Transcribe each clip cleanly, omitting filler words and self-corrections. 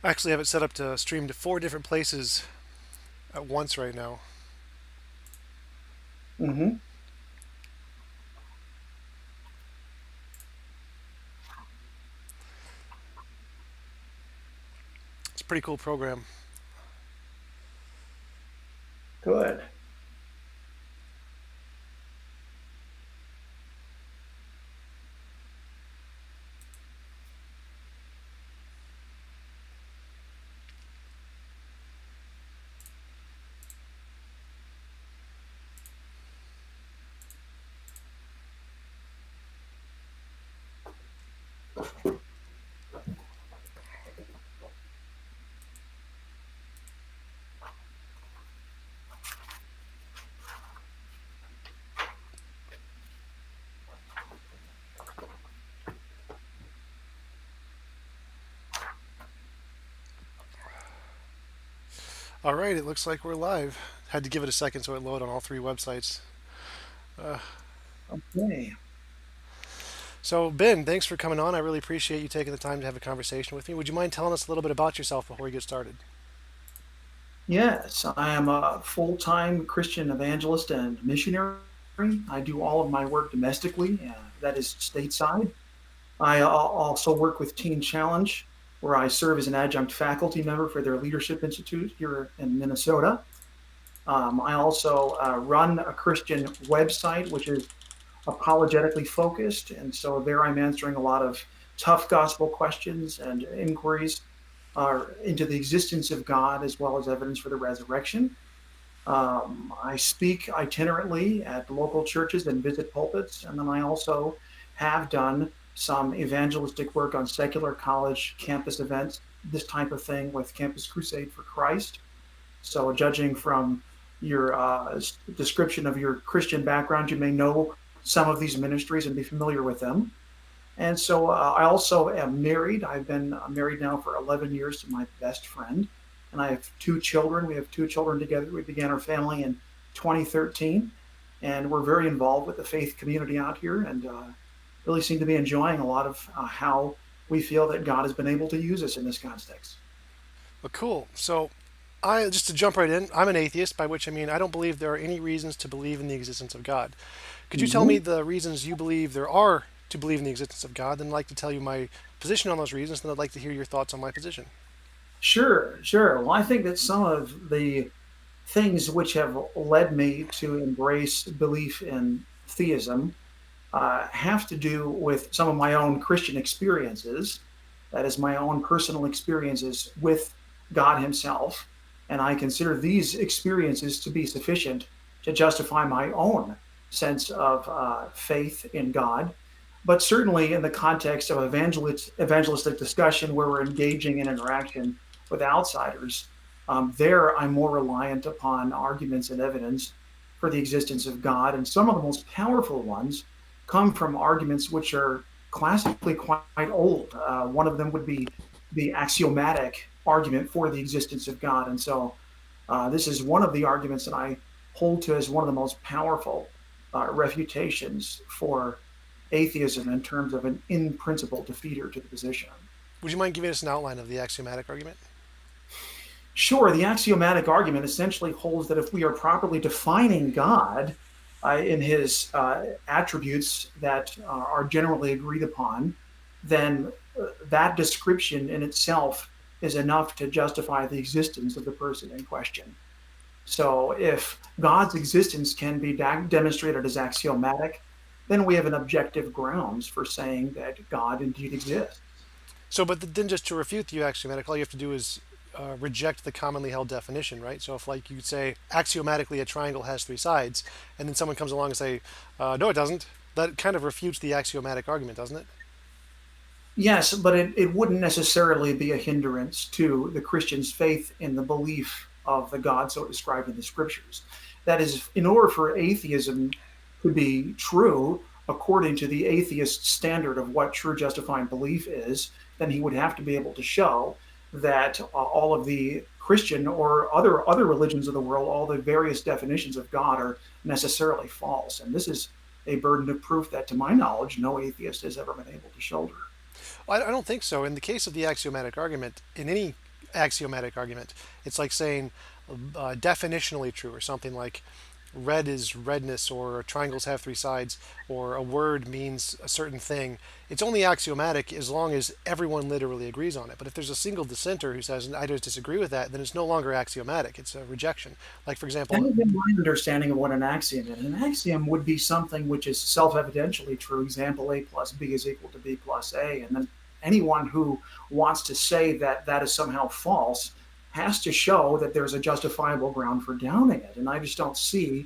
I actually have it set up to stream to 4 different places at once right now. Hmm. It's a pretty cool program. Good. All right, it looks like we're live. Had to give it a second so it load on all 3 websites. Uh, Okay. so, Ben, thanks for coming on. I really appreciate you taking the time to have a conversation with me. Would you mind telling us a little bit about yourself before we get started? Yes, I am a full-time Christian evangelist and missionary. I do all of my work domestically, that is stateside. I also work with Teen Challenge, where I serve as an adjunct faculty member for their Leadership Institute here in Minnesota. I also run a Christian website, which is apologetically focused. And so there I'm answering a lot of tough gospel questions and inquiries into the existence of God as well as evidence for the resurrection. I speak itinerantly at local churches and visit pulpits. And then I also have done some evangelistic work on secular college campus events, this type of thing with Campus Crusade for Christ. So, judging from your description of your Christian background, you may know some of these ministries and be familiar with them. And so, I also am married. I've been married now for 11 years to my best friend, and I have 2 children. We have 2 children together. We began our family in 2013, and we're very involved with the faith community out here, and really seem to be enjoying a lot of how we feel that God has been able to use us in this context. Well, cool. So, I just to jump right in, I'm an atheist, by which I mean I don't believe there are any reasons to believe in the existence of God. Could you tell me Mhm. the reasons you believe there are to believe in the existence of God? Then I'd like to tell you my position on those reasons, then I'd like to hear your thoughts on my position. Sure, sure. Well, I think that some of the things which have led me to embrace belief in theism have to do with some of my own Christian experiences. That is, my own personal experiences with God Himself. And I consider these experiences to be sufficient to justify my own sense of faith in God. But certainly, in the context of evangelistic discussion where we're engaging in interaction with outsiders, there I'm more reliant upon arguments and evidence for the existence of God. And some of the most powerful ones come from arguments which are classically quite old. One of them would be the axiomatic argument for the existence of God. And so this is one of the arguments that I hold to as one of the most powerful refutations for atheism in terms of an in principle defeater to the position. Would you mind giving us an outline of the axiomatic argument? Sure, the axiomatic argument essentially holds that if we are properly defining God in his attributes that are generally agreed upon, then that description in itself is enough to justify the existence of the person in question. So, if God's existence can be demonstrated as axiomatic, then we have an objective grounds for saying that God indeed exists. So, but then just to refute the axiomatic, all you have to do is reject the commonly held definition, right? So, if like you could say axiomatically a triangle has 3 sides, and then someone comes along and say, no, it doesn't, that kind of refutes the axiomatic argument, doesn't it? Yes, but it wouldn't necessarily be a hindrance to the Christian's faith in the belief of the God so described in the scriptures. That is, in order for atheism to be true, according to the atheist standard of what true justifying belief is, then he would have to be able to show that all of the Christian or other religions of the world, all the various definitions of God are necessarily false. And this is a burden of proof that, to my knowledge, no atheist has ever been able to shoulder. Well, I don't think so. In the case of the axiomatic argument, in any axiomatic argument. It's like saying definitionally true, or something like red is redness, or triangles have three sides, or a word means a certain thing. It's only axiomatic as long as everyone literally agrees on it. But if there's a single dissenter who says, I just disagree with that, then it's no longer axiomatic. It's a rejection. Like, for That example, would be my understanding of what an axiom is. An axiom would be something which is self-evidentially true. Example, A plus B is equal to B plus A. And then anyone who wants to say that that is somehow false has to show that there's a justifiable ground for doubting it. And I just don't see,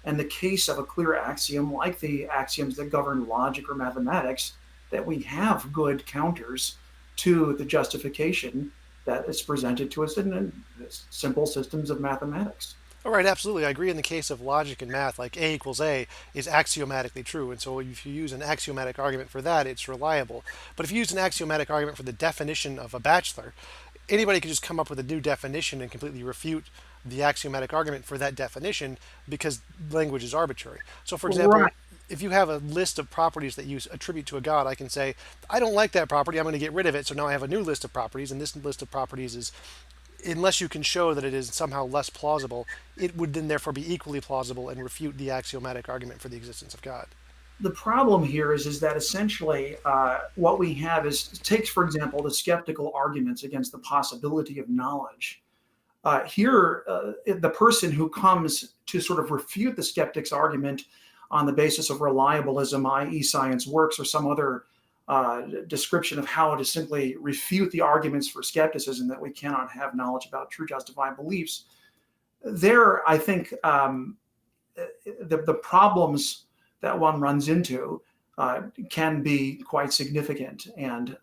in the case of a clear axiom, like the axioms that govern logic or mathematics, that we have good counters to the justification that is presented to us in simple systems of mathematics. all right, absolutely. I agree in the case of logic and math, like A equals A is axiomatically true. And so if you use an axiomatic argument for that, it's reliable. But if you use an axiomatic argument for the definition of a bachelor, anybody could just come up with a new definition and completely refute the axiomatic argument for that definition because language is arbitrary. So, for example, Right. if you have a list of properties that you attribute to a god, I can say, I don't like that property, I'm going to get rid of it. So now I have a new list of properties, and this list of properties is, unless you can show that it is somehow less plausible, it would then therefore be equally plausible and refute the axiomatic argument for the existence of God. The problem here is that essentially what we have is takes, for example, the skeptical arguments against the possibility of knowledge. The person who comes to sort of refute the skeptic's argument on the basis of reliabilism, i.e., science works, or some other description of how to simply refute the arguments for skepticism that we cannot have knowledge about true justified beliefs. There, I think the problems that one runs into can be quite significant. And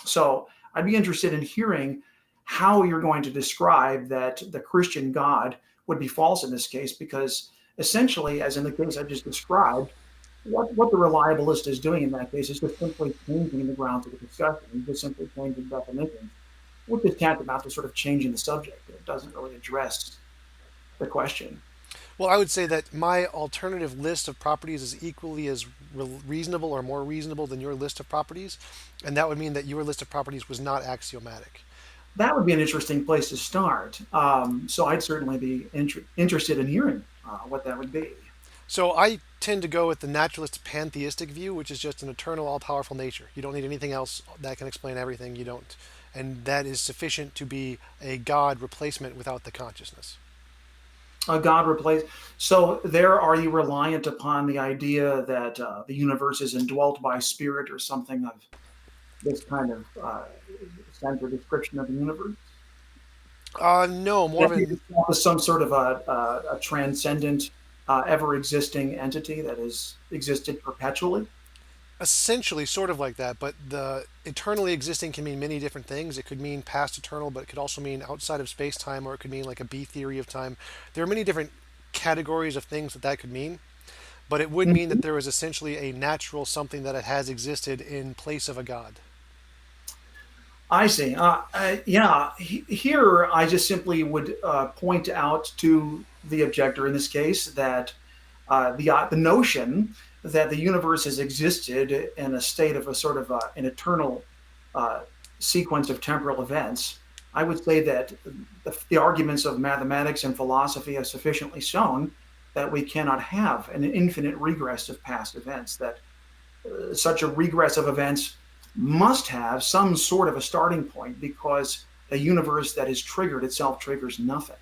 so I'd be interested in hearing how you're going to describe that the Christian God would be false in this case, because essentially, as in the case I just described, what the reliabilist is doing in that case is just simply changing the grounds of the discussion, just simply changing definitions, which is tantamount to sort of changing the subject. It doesn't really address the question. Well, I would say that my alternative list of properties is equally as reasonable or more reasonable than your list of properties, and that would mean that your list of properties was not axiomatic. That would be an interesting place to start. So I'd certainly be interested in hearing what that would be. So I tend to go with the naturalist pantheistic view, which is just an eternal, all-powerful nature. You don't need anything else that can explain everything. You don't, and that is sufficient to be a God replacement without the consciousness. A God replace. So there, are you reliant upon the idea that the universe is indwelt by spirit or something of this kind of sense or description of the universe? No, more of That an is some sort of a transcendent, ever existing entity that has existed perpetually. essentially sort of like that, but the eternally existing can mean many different things. It could mean past eternal, but it could also mean outside of space time, or it could mean like a B theory of time. There are many different categories of things that that could mean, but it would mean that Mhm. there is essentially a natural something that it has existed in place of a god. I see. Yeah, here I just simply would point out to the objector in this case that the notion that the universe has existed in a state of a sort of an eternal uh, sequence of temporal events. I would say that the arguments of mathematics and philosophy have sufficiently shown that we cannot have an infinite regress of past events, that such a regress of events must have some sort of a starting point because the universe that is triggered itself triggers nothing.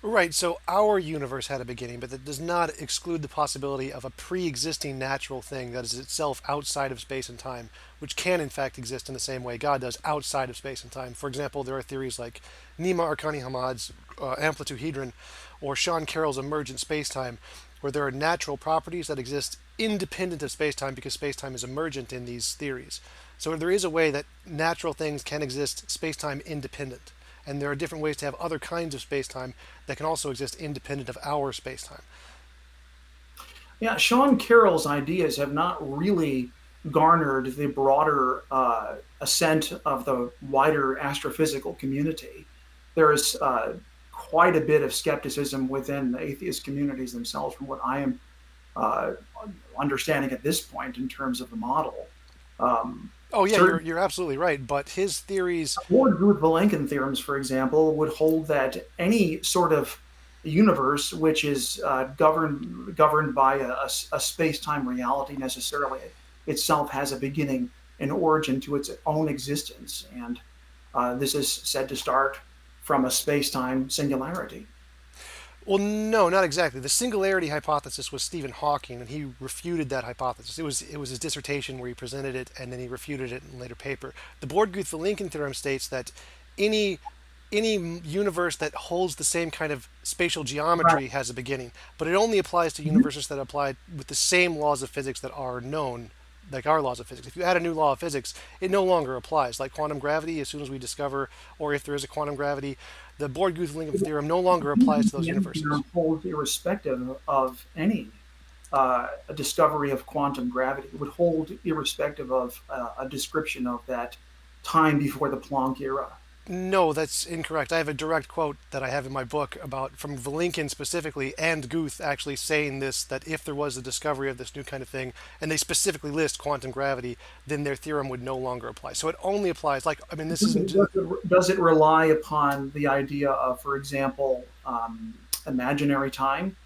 Right, so our universe had a beginning, but that does not exclude the possibility of a pre existing natural thing that is itself outside of space and time, which can in fact exist in the same way God does outside of space and time. For example, there are theories like Nima Arkani Hamad's amplituhedron or Sean Carroll's emergent spacetime, where there are natural properties that exist independent of spacetime because spacetime is emergent in these theories. So there is a way that natural things can exist spacetime independent. And there are different ways to have other kinds of spacetime that can also exist independent of our spacetime. Yeah, Sean Carroll's ideas have not really garnered the broader assent of the wider astrophysical community. There is quite a bit of skepticism within the atheist communities themselves, from what I am uh, understanding at this point in terms of the model. Oh yeah, Certain you're absolutely right. But his theories, Ward-Guth-Vilenkin theorems, for example, would hold that any sort of universe which is governed by a space-time reality necessarily itself has a beginning and origin to its own existence, and this is said to start from a space-time singularity. well, no, not exactly. The singularity hypothesis was Stephen Hawking, and he refuted that hypothesis. It was his dissertation where he presented it, and then he refuted it in a later paper. The Borg-Guth-Vilenkin theorem states that any any universe that holds the same kind of spatial Right. geometry has a beginning, but it only applies to Mhm. universes that apply with the same laws of physics that are known, like our laws of physics. If you add a new law of physics, it no longer applies. Like quantum gravity, as soon as we discover, or if there is a quantum gravity, the Borg-Guth-Vilenkin theorem no longer applies to those The universes. theorem holds irrespective of any a discovery of quantum gravity. It would hold irrespective of a description of that time before the Planck era. No, that's incorrect. I have a direct quote that I have in my book about from Vilenkin specifically and Guth actually saying this, that if there was a discovery of this new kind of thing, and they specifically list quantum gravity, then their theorem would no longer apply. So it only applies, like, I mean, this isn't, Does it rely upon the idea of, for example, imaginary time?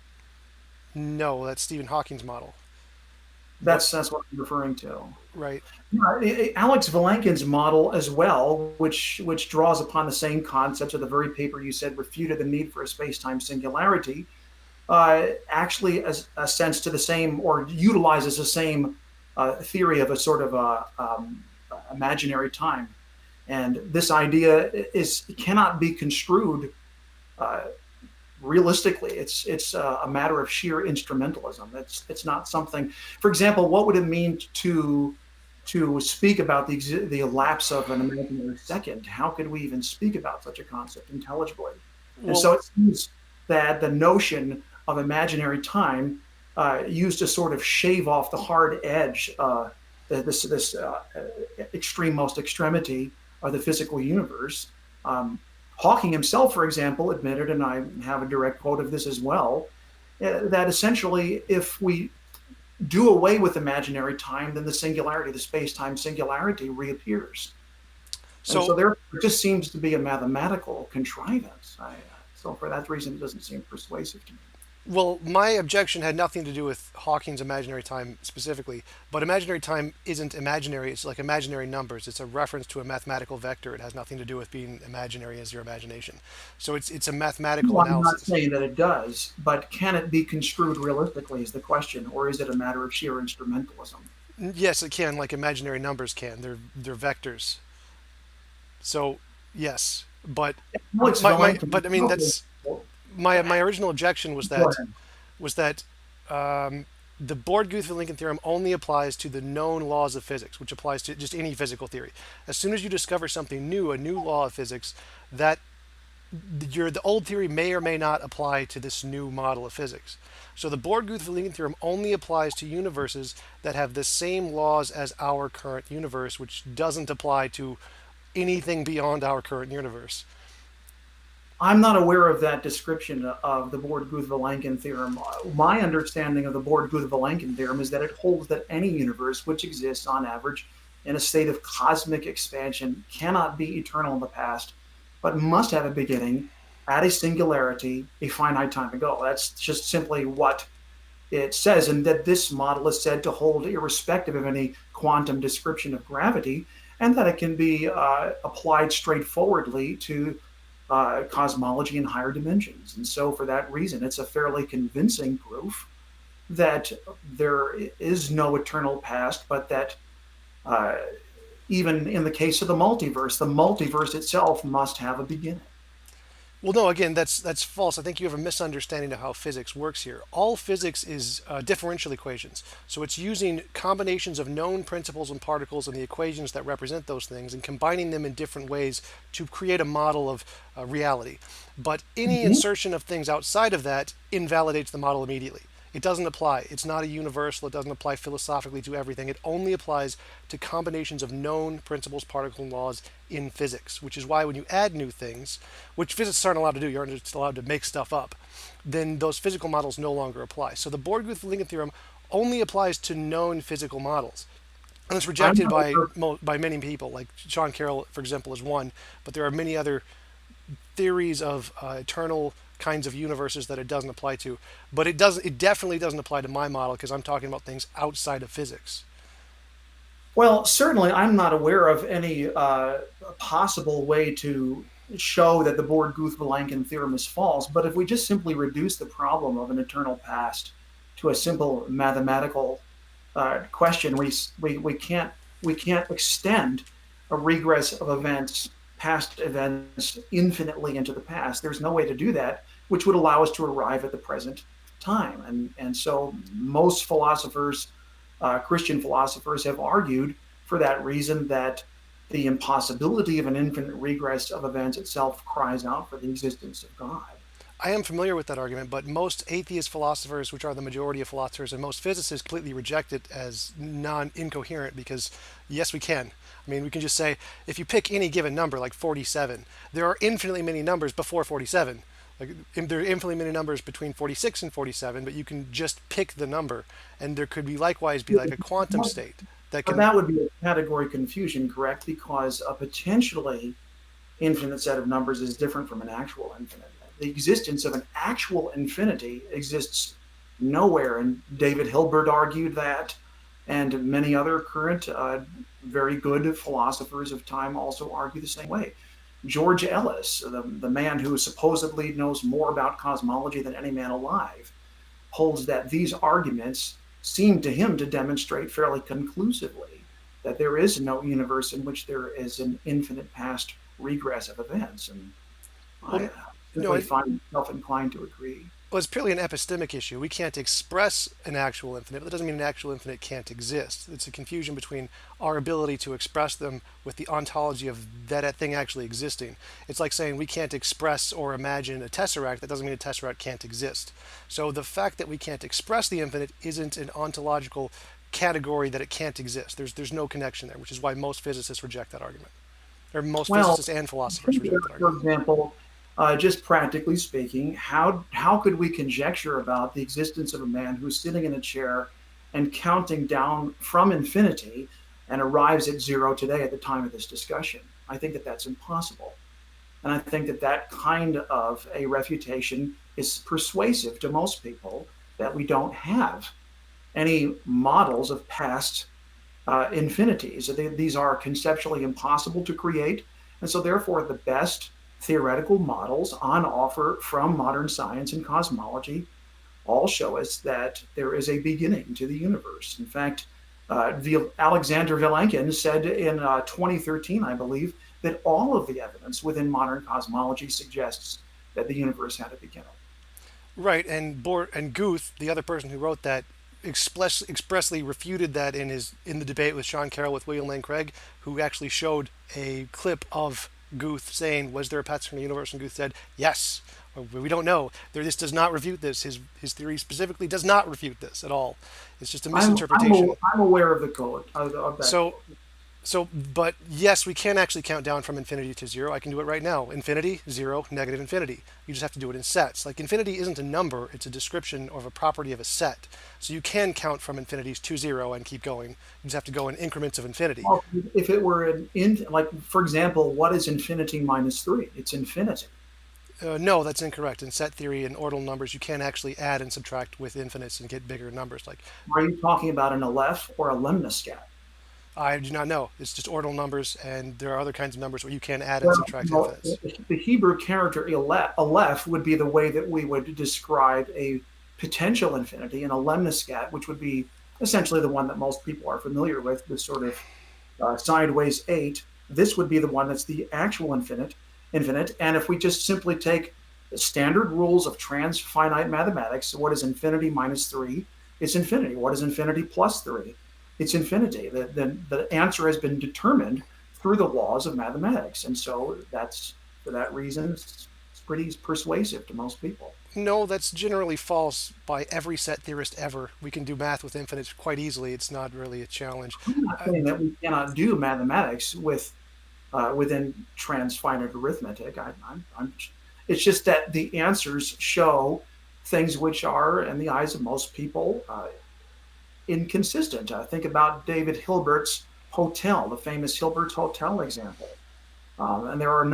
no, that's Stephen Hawking's model. But, That's what I'm referring to. right. Alex Vilenkin's model as well, which draws upon the same concepts of the very paper you said refuted the need for a space-time singularity, actually as assents to the same or utilizes the same theory of a sort of imaginary time. And this idea is cannot be construed uh, realistically. It's a matter of sheer instrumentalism. It's not something. For example, what would it mean to speak about the elapse of an imaginary second? How could we even speak about such a concept intelligibly? And Well, so it seems that the notion of imaginary time used to sort of shave off the hard edge, this extreme extremity of the physical universe. Hawking himself, for example, admitted, and I have a direct quote of this as well, that essentially, if we do away with imaginary time, then the singularity, the space-time singularity, reappears. And so so there just seems to be a mathematical contrivance. So for that reason, it doesn't seem persuasive to me. Well, my objection had nothing to do with Hawking's imaginary time specifically, but imaginary time isn't imaginary. It's like imaginary numbers. It's a reference to a mathematical vector. It has nothing to do with being imaginary as your imagination. So it's a mathematical No, I'm not analysis. saying that it does, but can it be construed realistically is the question, or is it a matter of sheer instrumentalism? Yes, it can, like imaginary numbers can. They're vectors. So yes, but Alex my Valentin, but I mean that's my original objection was go that ahead. was that the Borg-Guth-Vilenkin theorem only applies to the known laws of physics, which applies to just any physical theory. As soon as you discover something new, a new law of physics, that the old theory may or may not apply to this new model of physics. So the Borg-Guth-Vilenkin theorem only applies to universes that have the same laws as our current universe, which doesn't apply to anything beyond our current universe. I'm not aware of that description of the Borg-Guth-Vilenkin theorem. My understanding of the Borg-Guth-Vilenkin theorem is that it holds that any universe which exists on average in a state of cosmic expansion cannot be eternal in the past, but must have a beginning at a singularity a finite time ago. That's just simply what it says, and that this model is said to hold irrespective of any quantum description of gravity, and that it can be applied straightforwardly to cosmology in higher dimensions. And so, for that reason, it's a fairly convincing proof that there is no eternal past, but that uh, even in the case of the multiverse itself must have a beginning. Well, no, again, that's false. I think you have a misunderstanding of how physics works here. All physics is differential equations. So it's using combinations of known principles and particles and the equations that represent those things and combining them in different ways to create a model of reality. But any Mhm. insertion of things outside of that invalidates the model immediately. It doesn't apply. It's not a universal. It doesn't apply philosophically to everything. It only applies to combinations of known principles, particles, and laws in physics, which is why when you add new things, which physicists aren't allowed to do, you're just allowed to make stuff up, then those physical models no longer apply. So the Borg-Guth-Vilenkin theorem only applies to known physical models. and it's I'm rejected not by aware. by many people. Like Sean Carroll, for example, is one, but there are many other theories of eternal kinds of universes that it doesn't apply to. But it doesn't. It definitely doesn't apply to my model because I'm talking about things outside of physics. Well, certainly, I'm not aware of any possible way to show that the Born-Guth-Vilankin theorem is false. But if we just simply reduce the problem of an eternal past to a simple mathematical question, we can't extend a regress of events, past events, infinitely into the past. There's no way to do that, which would allow us to arrive at the present time. And so most philosophers, Christian philosophers, have argued for that reason that the impossibility of an infinite regress of events itself cries out for the existence of God. I am familiar with that argument, but most atheist philosophers, which are the majority of philosophers, and most physicists completely reject it as non-incoherent because, yes, we can. I mean, we can just say, if you pick any given number, like 47, there are infinitely many numbers before 47. Like, there are infinitely many numbers between 46 and 47, but you can just pick the number. And there could be likewise be like a quantum state that But can. that would be a category confusion, correct? Because a potentially infinite set of numbers is different from an actual infinite. The existence of an actual infinity exists nowhere, and David Hilbert argued that, and many other current very good philosophers of time also argue the same way. George Ellis, the man who supposedly knows more about cosmology than any man alive, holds that these arguments seem to him to demonstrate fairly conclusively that there is no universe in which there is an infinite past regress of events. And I Well, no, simply find myself inclined to agree. well, it's purely an epistemic issue. We can't express an actual infinite, but that doesn't mean an actual infinite can't exist. It's a confusion between our ability to express them with the ontology of that thing actually existing. It's like saying we can't express or imagine a tesseract. That doesn't mean a tesseract can't exist. So the fact that we can't express the infinite isn't an ontological category that it can't exist. There's no connection there, which is why most physicists reject that argument, or most Well, physicists and philosophers reject that for argument. example, just practically speaking, how could we conjecture about the existence of a man who's sitting in a chair and counting down from infinity and arrives at zero today at the time of this discussion? I think that that's impossible. And I think that that kind of a refutation is persuasive to most people that we don't have any models of past infinities. These are conceptually impossible to create. And so, therefore, the best theoretical models on offer from modern science and cosmology all show us that there is a beginning to the universe. In fact, Alexander Vilenkin said in 2013, I believe, that all of the evidence within modern cosmology suggests that the universe had a beginning. Right, and Guth, the other person who wrote that, expressly refuted that in the debate with Sean Carroll with William Lane Craig, who actually showed a clip of Guth saying, "Was there a path from the universe?" And Guth said, "Yes." Well, we don't know. This does not refute this. His theory specifically does not refute this at all. It's just a misinterpretation. I'm aware of the code of that So code. but yes, we can actually count down from infinity to zero. I can do it right now. Infinity, zero, negative infinity. You just have to do it in sets. Like infinity isn't a number, it's a description of a property of a set. So you can count from infinities to zero and keep going. You just have to go in increments of infinity. Well, if it were like, for example, what is infinity minus three? It's infinity. No, that's incorrect. In set theory and ordinal numbers, you can actually add and subtract with infinites and get bigger numbers. Like Are you talking about an Aleph or a lemniscat? I do not know. It's just ordinal numbers, and there are other kinds of numbers where you can add and Well, subtract infinites. the Hebrew character Aleph would be the way that we would describe a potential infinity, and a lemniscat, which would be essentially the one that most people are familiar with, the sort of sideways eight. This would be the one that's the actual infinite. And if we just simply take the standard rules of transfinite mathematics, what is infinity minus three? It's infinity. What is infinity plus three? It's infinity. The answer has been determined through the laws of mathematics. And so that's for that reason, it's pretty persuasive to most people. No, that's generally false by every set theorist ever. We can do math with infinites quite easily. It's not really a challenge. I'm not Uh, saying that we cannot do mathematics within transfinite arithmetic. It's just that the answers show things which are, in the eyes of most people, inconsistent. Think about David Hilbert's hotel, the famous Hilbert's Hotel example. And there are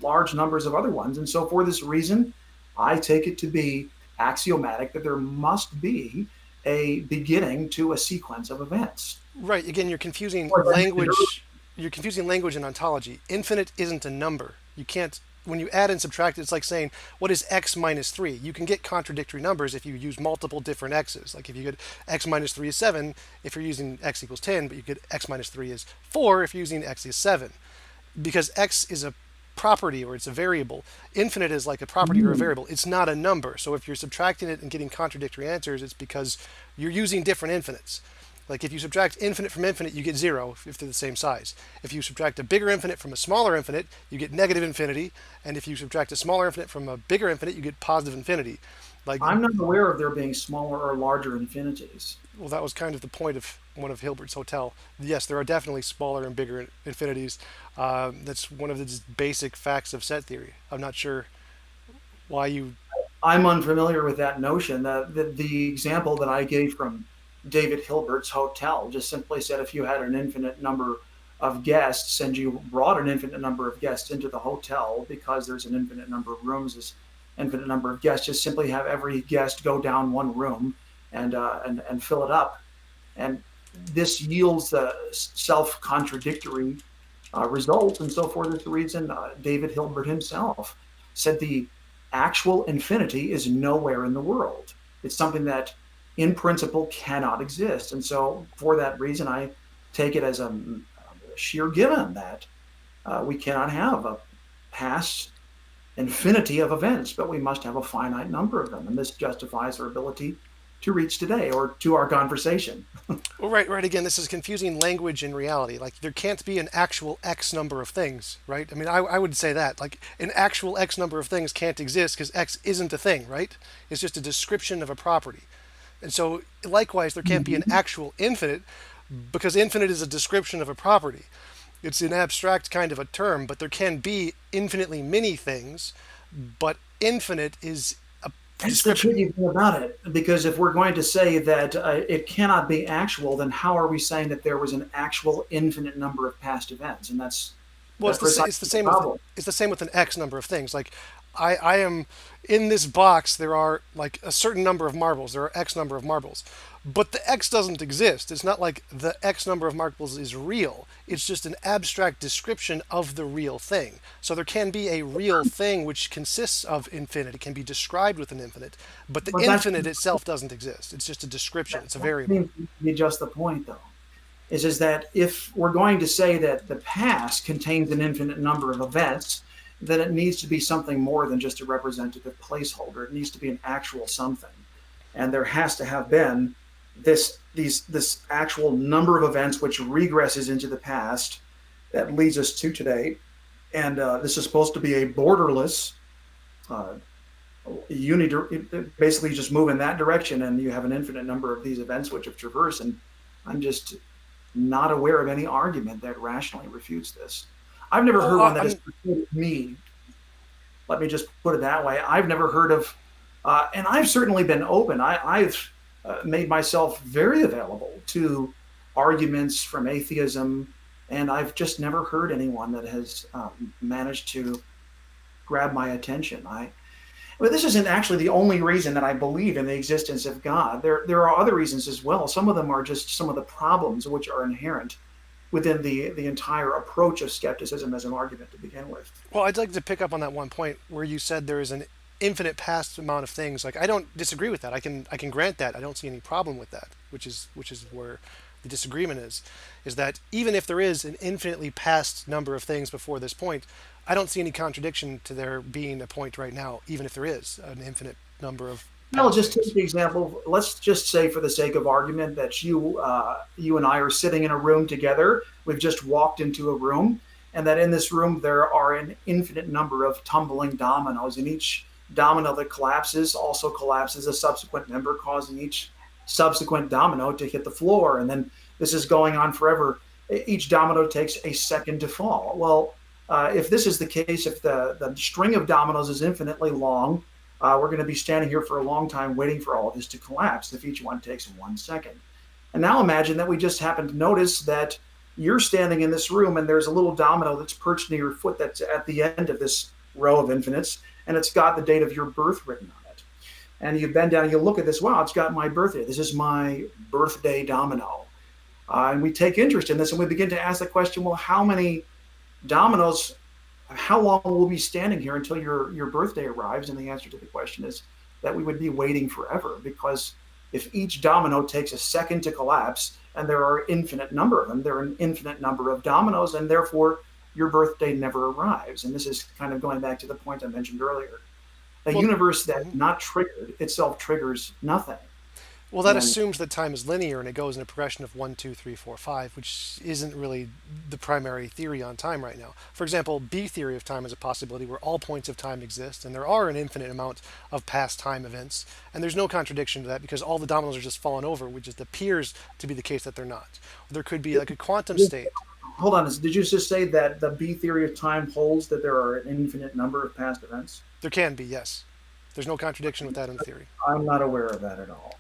large numbers of other ones. And so, for this reason, I take it to be axiomatic that there must be a beginning to a sequence of events. Right. Again, you're confusing Or as I mentioned earlier, language. You're confusing language and ontology. Infinite isn't a number. You can't. When you add and subtract, it's like saying, what is x minus 3? You can get contradictory numbers if you use multiple different x's. Like if you get x minus 3 is 7 if you're using x equals 10, but you get x minus 3 is 4 if you're using x is 7. Because x is a property or it's a variable. Infinite is like a property or a variable. It's not a number. So if you're subtracting it and getting contradictory answers, it's because you're using different infinites. Like if you subtract infinite from infinite, you get 0 if they're the same size. If you subtract a bigger infinite from a smaller infinite, you get negative infinity. And if you subtract a smaller infinite from a bigger infinite, you get positive infinity. Like, I'm not aware of there being smaller or larger infinities. well, that was kind of the point of one of Hilbert's Hotel. Yes, there are definitely smaller and bigger infinities. That's one of the just basic facts of set theory. I'm not sure why you. I'm unfamiliar with that notion. The example that I gave from David Hilbert's hotel just simply said if you had an infinite number of guests and you brought an infinite number of guests into the hotel because there's an infinite number of rooms, this infinite number of guests, just simply have every guest go down one room and fill it up. And this yields a self contradictory results. And so, for this reason, David Hilbert himself said the actual infinity is nowhere in the world. It's something that, in principle, cannot exist. And so, for that reason, I take it as a sheer given that we cannot have a past infinity of events, but we must have a finite number of them. And this justifies our ability to reach today or to our conversation. Well, right, right. Again, this is confusing language and reality. Like there can't be an actual X number of things, right? I mean, I would say that like an actual X number of things can't exist because X isn't a thing, right? It's just a description of a property. And so, likewise, there can't be an actual infinite because infinite is a description of a property. It's an abstract kind of a term, but there can be infinitely many things, but infinite is a That's the description. tricky thing about it, because if we're going to say that it cannot be actual, then how are we saying that there was an actual infinite number of past events? And Well, that's precisely it's the the same with problem. an X number of things. Like I am in this box. There are like a certain number of marbles. There are X number of marbles, but the X doesn't exist. It's not like the X number of marbles is real. It's just an abstract description of the real thing. So there can be a real thing which consists of infinite. It can be described with an infinite, but the But infinite itself doesn't exist. It's just a description. It's a that variable. seems to be just the point, though. Is that if we're going to say that the past contains an infinite number of events, then it needs to be something more than just a representative placeholder. It needs to be an actual something, and there has to have been this actual number of events which regresses into the past that leads us to today. And this is supposed to be a borderless uh, basically just move in that direction, and you have an infinite number of these events which have traversed. And I'm just not aware of any argument that rationally refutes this. I've never Oh, heard one that has I'm persuaded me. Let me just put it that way. I've never heard of, and I've certainly been open. I've made myself very available to arguments from atheism, and I've just never heard anyone that has managed to grab my attention. But this isn't actually the only reason that I believe in the existence of God. There are other reasons as well. Some of them are just some of the problems which are inherent within the entire approach of skepticism as an argument to begin with. Well, I'd like to pick up on that one point where you said there is an infinite past amount of things. Like I don't disagree with that. I can grant that. I don't see any problem with that, which is where the disagreement is that even if there is an infinitely past number of things before this point, I don't see any contradiction to there being a point right now, even if there is an infinite number of I'll past just take things. the example. Let's just say, for the sake of argument, that you and I are sitting in a room together. We've just walked into a room, and that in this room there are an infinite number of tumbling dominoes, and each domino that collapses also collapses a subsequent member, causing each subsequent domino to hit the floor. And then this is going on forever. Each domino takes a second to fall. Well, if this is the case, if the string of dominoes is infinitely long, We're going to be standing here for a long time waiting for all of this to collapse if each one takes 1 second. And now imagine that we just happen to notice that you're standing in this room and there's a little domino that's perched near your foot that's at the end of this row of infinites, and it's got the date of your birth written on it. And you bend down and you look at this, wow, it's got my birthday. This is my birthday domino. And we take interest in this and we begin to ask the question, well, how many dominoes, how long will we be standing here until your birthday arrives? And the answer to the question is that we would be waiting forever, because if each domino takes a second to collapse and there are infinite number of them, there are an infinite number of dominoes, and therefore your birthday never arrives. And this is kind of going back to the point I mentioned earlier. A Well, universe that's mhm. not triggered itself triggers nothing. Well, that And assumes that time is linear and it goes in a progression of 1, 2, 3, 4, 5, which isn't really the primary theory on time right now. For example, B theory of time is a possibility where all points of time exist and there are an infinite amount of past time events. And there's no contradiction to that because all the dominoes are just fallen over, which just appears to be the case that they're not. There could be like a quantum state. hold on, did you just say that the B theory of time holds that there are an infinite number of past events? There can be, yes. There's no contradiction with that in theory. I'm not aware of that at all.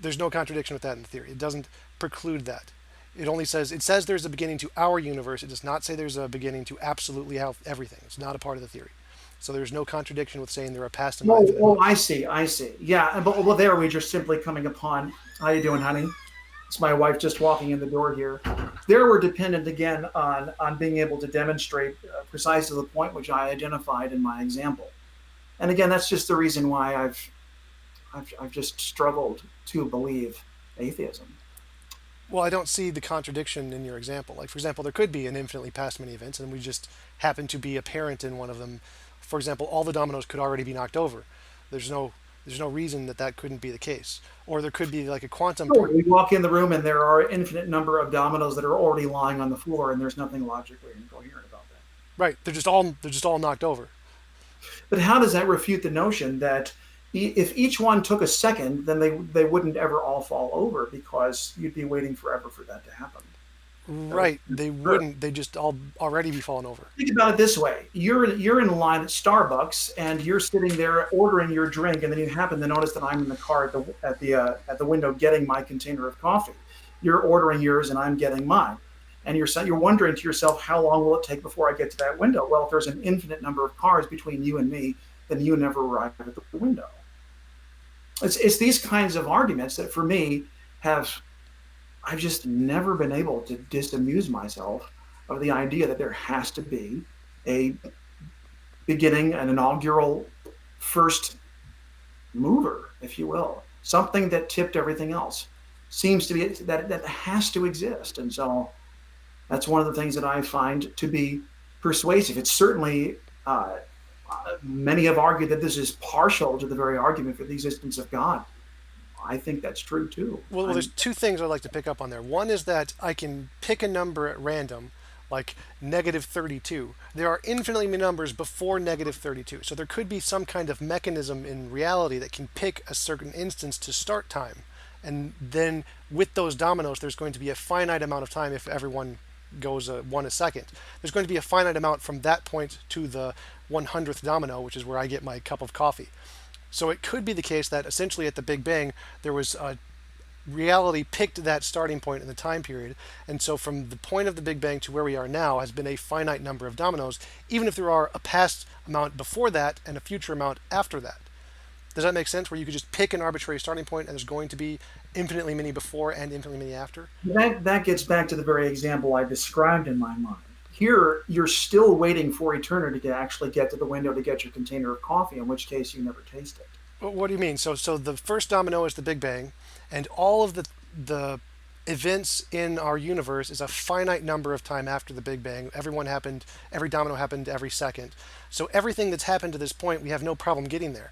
There's no contradiction with that in theory. It doesn't preclude that. It says there's a beginning to our universe. It does not say there's a beginning to absolutely everything. It's not a part of the theory. So there's no contradiction with saying there are past and Oh, infinite oh, amounts. I see, I see. Yeah, but well, there we just simply coming upon. How you doing, honey? It's my wife just walking in the door here. There we're dependent again on being able to demonstrate precisely the point which I identified in my example. And again, that's just the reason why I've just struggled to believe atheism. Well, I don't see the contradiction in your example. Like, for example, there could be an infinitely past many events, and we just happen to be apparent in one of them. For example, all the dominoes could already be knocked over. There's no there's no reason that that couldn't be the case. Or there could be like a quantum Sure. point. We walk in the room and there are an infinite number of dominoes that are already lying on the floor, and there's nothing logically incoherent about that. Right? They're just all knocked over. But how does that refute the notion that if each one took a second, then they wouldn't ever all fall over because you'd be waiting forever for that to happen? That would Right? They occur. wouldn't. They just all already be fallen over. Think about it this way: you're in line at Starbucks and you're sitting there ordering your drink, and then you happen to notice that I'm in the car at the window getting my container of coffee. You're ordering yours, and I'm getting mine, and you're wondering to yourself, how long will it take before I get to that window? Well, if there's an infinite number of cars between you and me, then you never arrive at the window. It's these kinds of arguments that for me have I've just never been able to disamuse myself of the idea that there has to be a beginning, an inaugural first mover, if you will, something that tipped everything else. Seems to be that has to exist, and so that's one of the things that I find to be persuasive. It's certainly many have argued that this is partial to the very argument for the existence of God. I think that's true too. Well, there's two things I'd like to pick up on there. One is that I can pick a number at random, like negative 32. There are infinitely many numbers before negative 32. So there could be some kind of mechanism in reality that can pick a certain instance to start time. And then with those dominoes, there's going to be a finite amount of time if everyone goes one a second. There's going to be a finite amount from that point to the 100th domino, which is where I get my cup of coffee. So it could be the case that essentially at the Big Bang, there was a reality picked that starting point in the time period. And so from the point of the Big Bang to where we are now has been a finite number of dominoes, even if there are a past amount before that and a future amount after that. Does that make sense? Where you could just pick an arbitrary starting point and there's going to be infinitely many before and infinitely many after? That gets back to the very example I described in my mind. Here, you're still waiting for eternity to actually get to the window to get your container of coffee, in which case you never taste it. What do you mean? So the first domino is the Big Bang, and all of the events in our universe is a finite number of time after the Big Bang. Every domino happened every second. So everything that's happened to this point, we have no problem getting there.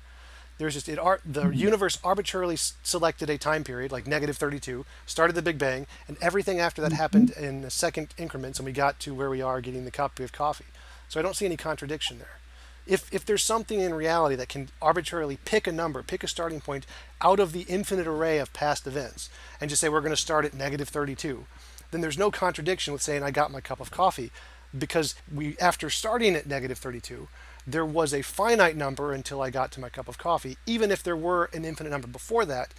There's just the universe arbitrarily selected a time period like negative 32, started the Big Bang, and everything after that happened in a second increments, and we got to where we are getting the cup of coffee. So I don't see any contradiction there. If there's something in reality that can arbitrarily pick a number, pick a starting point out of the infinite array of past events, and just say we're going to start at negative 32, then there's no contradiction with saying I got my cup of coffee. because we, after starting at negative 32, there was a finite number until I got to my cup of coffee, even if there were an infinite number before that.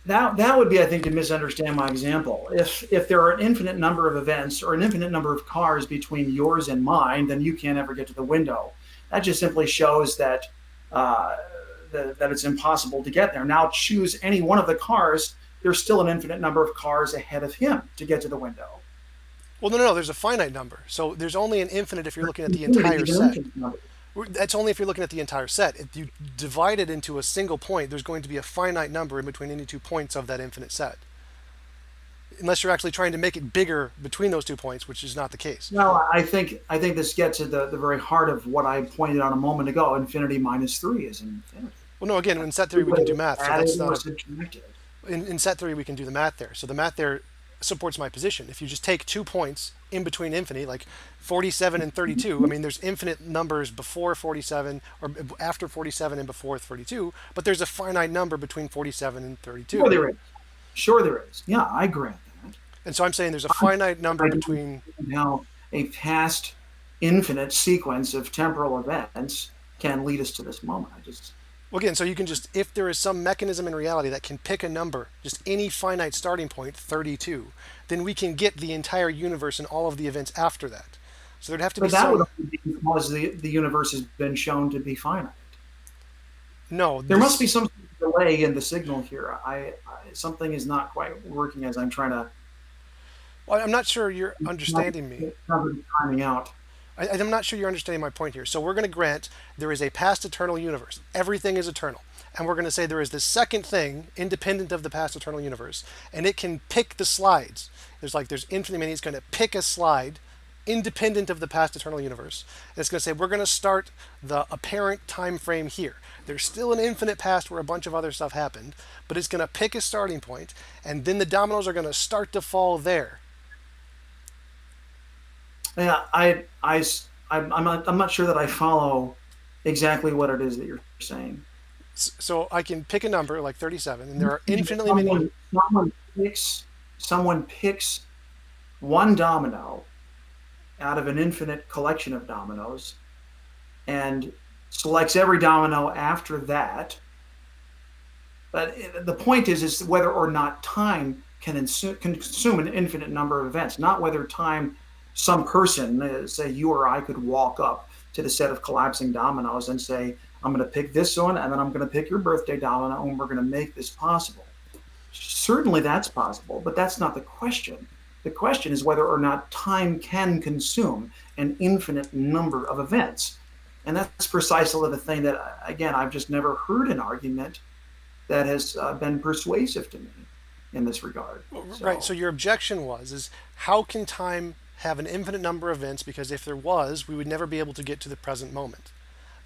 That would be, I think, to misunderstand my example. If there are an infinite number of events or an infinite number of cars between yours and mine, then you can't ever get to the window. That just simply shows that uh, that it's impossible to get there. Now choose any one of the cars. There's still an infinite number of cars ahead of him to get to the window. Well, no, no, no, there's a finite number. So there's only an infinite if you're looking at the Infinity entire is an set. infinite number. That's only if you're looking at the entire set. If you divide it into a single point, there's going to be a finite number in between any 2 points of that infinite set. Unless you're actually trying to make it bigger between those 2 points, which is not the case. Well, I think this gets at the very heart of what I pointed out a moment ago. Infinity minus three is infinity. Well, no, again, in set theory we can do math, so Added that's not or a, subtracted. in set theory we can do the math there. So the math there supports my position. If you just take 2 points in between infinity, like 47 and 32, I mean, there's infinite numbers before 47 or after 47 and before 32, but there's a finite number between 47 and Sure 32. there is. Sure there is. Yeah, I grant that. And so I'm saying there's a finite number I don't between. understand how a past infinite sequence of temporal events can lead us to this moment. I just Well, again, so you can just, if there is some mechanism in reality that can pick a number, just any finite starting point, 32, then we can get the entire universe and all of the events after that. So there'd have to be but that would some. only be because the universe has been shown to be finite. No, There must be this. some delay in the signal here. Something is not quite working as I'm trying to Well, I'm not sure you're understanding me. cover the timing out. I'm not sure you're understanding my point here. So we're going to grant there is a past eternal universe. Everything is eternal. And we're going to say there is this second thing independent of the past eternal universe, and it can pick the slides. There's infinite many. It's going to pick a slide independent of the past eternal universe. And it's going to say we're going to start the apparent time frame here. There's still an infinite past where a bunch of other stuff happened, but it's going to pick a starting point, and then the dominoes are going to start to fall there. Yeah, I'm not sure that I follow exactly what it is that you're saying. So I can pick a number like 37, and there are infinitely many. Someone picks someone picks one domino out of an infinite collection of dominoes and selects every domino after that. But the point is whether or not time can consume an infinite number of events, not whether time, some person, say you or I, could walk up to the set of collapsing dominoes and say, I'm going to pick this one, and then I'm going to pick your birthday domino, and we're going to make this possible. Certainly that's possible, but that's not the question. The question is whether or not time can consume an infinite number of events. And that's precisely the thing that, again, I've just never heard an argument that has been persuasive to me in this regard. Right. So, So your objection is how can time have an infinite number of events? Because if there was, we would never be able to get to the present moment.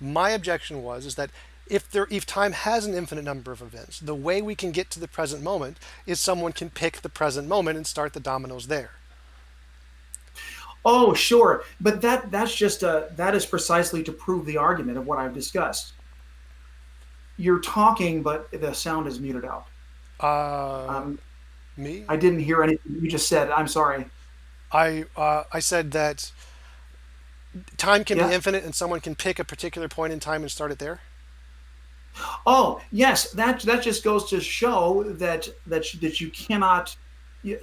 My objection is that if time has an infinite number of events, the way we can get to the present moment is someone can pick the present moment and start the dominoes there. oh, sure, but that is precisely to prove the argument of what I've discussed. You're talking, but the sound is muted out. Uh, Um, Me? I didn't hear anything you just said. I'm sorry. I said that time can be Yeah. infinite and someone can pick a particular point in time and start it there. Oh, yes. That just goes to show that you cannot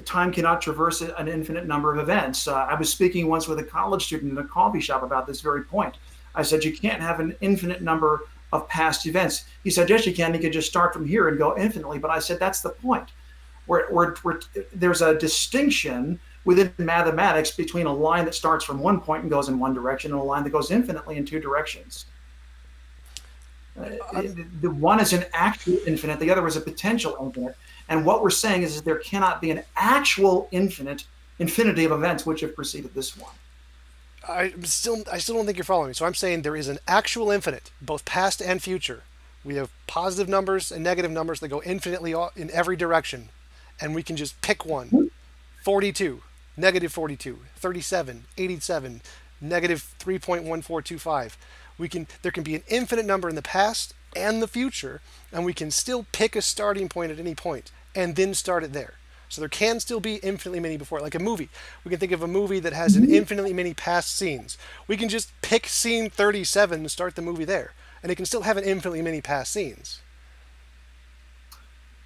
time cannot traverse an infinite number of events. I was speaking once with a college student in a coffee shop about this very point. I said you can't have an infinite number of past events. He said yes, you can. You can just start from here and go infinitely. But I said that's the point. Where there's a distinction within mathematics between a line that starts from one point and goes in one direction and a line that goes infinitely in two directions. Um, The one is an actual infinite, the other is a potential infinite. And what we're saying is that there cannot be an actual infinity of events which have preceded this one. I still don't think you're following me. So I'm saying there is an actual infinite, both past and future. We have positive numbers and negative numbers that go infinitely in every direction, and we can just pick one. 42, negative 42, 37, 87, negative 3.1425. There can be an infinite number in the past and the future, and we can still pick a starting point at any point and then start it there. So there can still be infinitely many before, like a movie. We can think of a movie that has an Mhm. infinitely many past scenes. We can just pick scene 37 and start the movie there, and it can still have an infinitely many past scenes.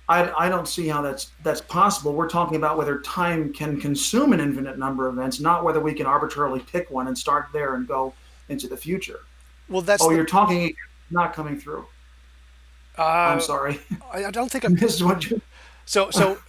I don't see how that's possible. We're talking about whether time can consume an infinite number of events, not whether we can arbitrarily pick one and start there and go into the future. Well, that's Oh, the. you're talking not coming through. I'm Uh, sorry. I don't think I'm. This is what you. So so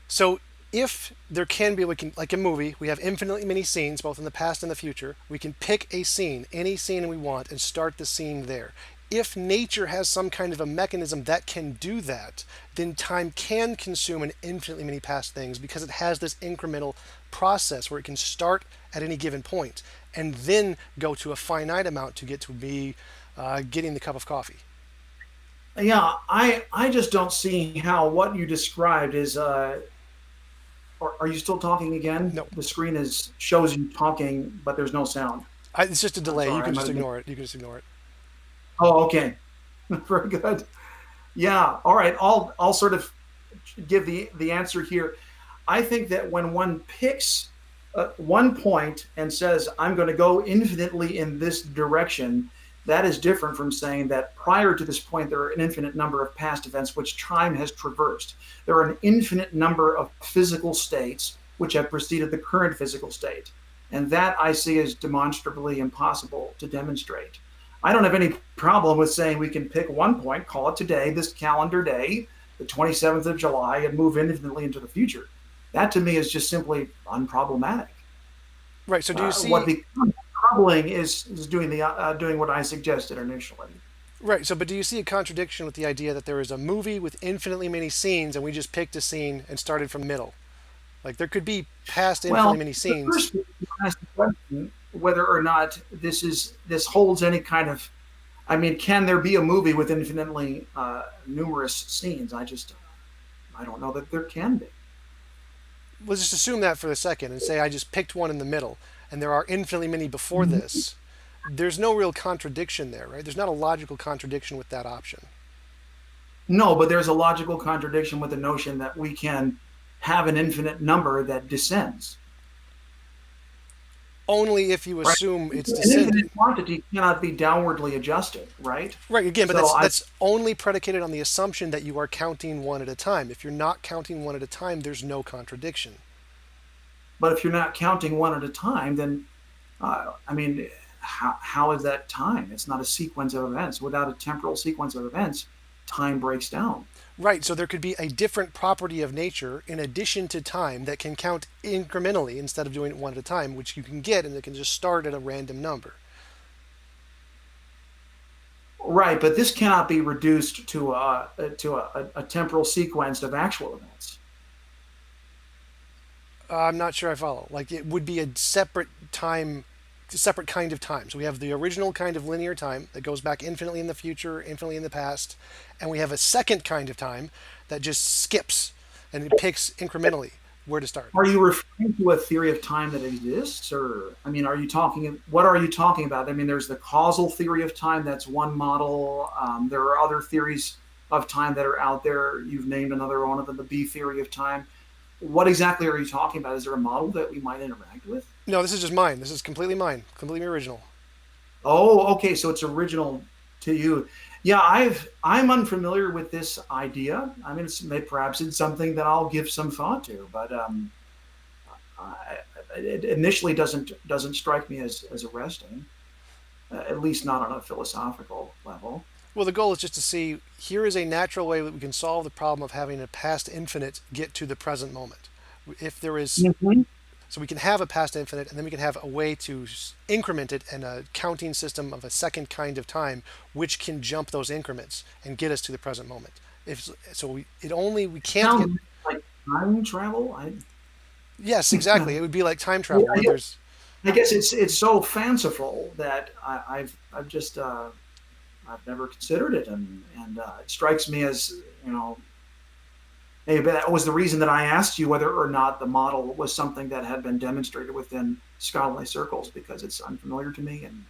So if there can be, we can, like a movie, we have infinitely many scenes, both in the past and the future. We can pick a scene, any scene we want, and start the scene there. If nature has some kind of a mechanism that can do that, then time can consume an infinitely many past things because it has this incremental process where it can start at any given point and then go to a finite amount to get to be getting the cup of coffee. Yeah, I just don't see how what you described is. Are you still talking again? No, The screen is shows you talking, but there's no sound. it's just a I'm delay. You sorry, I can might just have been. ignore it. You can just ignore it. Oh, okay. Very good. Yeah. All right. I'll sort of give the answer here. I think that when one picks one point and says, I'm going to go infinitely in this direction, that is different from saying that prior to this point, there are an infinite number of past events which time has traversed. There are an infinite number of physical states which have preceded the current physical state. And that I see as demonstrably impossible to demonstrate. I don't have any problem with saying we can pick one point, call it today, this calendar day, the 27th of July, and move infinitely into the future. That to me is just simply unproblematic. Right. So do you What see becomes troubling is doing what I suggested initially. Right. So, but do you see a contradiction with the idea that there is a movie with infinitely many scenes and we just picked a scene and started from the middle? Like there could be past infinitely Well, many the scenes. first thing you ask the question whether or not this holds any kind of. I mean, can there be a movie with infinitely numerous scenes? I don't know that there can be. Let's just assume that for a second and say I just picked one in the middle and there are infinitely many before Mhm. this. There's no real contradiction there, right? There's not a logical contradiction with that option. No, but there's a logical contradiction with the notion that we can have an infinite number that descends. Only if you Right? assume it's An infinite descending. quantity cannot be downwardly adjusted, right? Right, again, but So I, that's only predicated on the assumption that you are counting one at a time. If you're not counting one at a time, there's no contradiction. but if you're not counting one at a time, then I mean, how is that time? It's not a sequence of events. Without a temporal sequence of events, time breaks down. Right, so there could be a different property of nature in addition to time that can count incrementally instead of doing it one at a time, which you can get and it can just start at a random number. Right, but this cannot be reduced to a temporal sequence of actual events. I'm not sure I follow. Like it would be a separate time, separate kind of time. So we have the original kind of linear time that goes back infinitely in the future, infinitely in the past, and we have a second kind of time that just skips and it picks incrementally where to start. Are you referring to a theory of time that exists, or I mean, are you talking? What are you talking about? I mean, there's the causal theory of time. That's one model. There are other theories of time that are out there. You've named another one of them, the B theory of time. What exactly are you talking about? Is there a model that we might interact with? No, this is just mine. This is completely mine, completely original. Oh, okay. So it's original to you. Yeah, I'm unfamiliar with this idea. I mean, perhaps it's something that I'll give some thought to, but I, it initially doesn't strike me as arresting, at least not on a philosophical level. Well, the goal is just to see here is a natural way that we can solve the problem of having a past infinite get to the present moment. If there is Mm-hmm. So we can have a past infinite, and then we can have a way to increment it in a counting system of a second kind of time, which can jump those increments and get us to the present moment. If so, we can't get. Sounds like time travel. Yes, exactly. It would be like time travel, where I, there's. I guess it's so fanciful that I've just I've never considered it, and it strikes me as you know maybe that was the reason that I asked you whether or not the model was something that had been demonstrated within scholarly circles because it's unfamiliar to me, and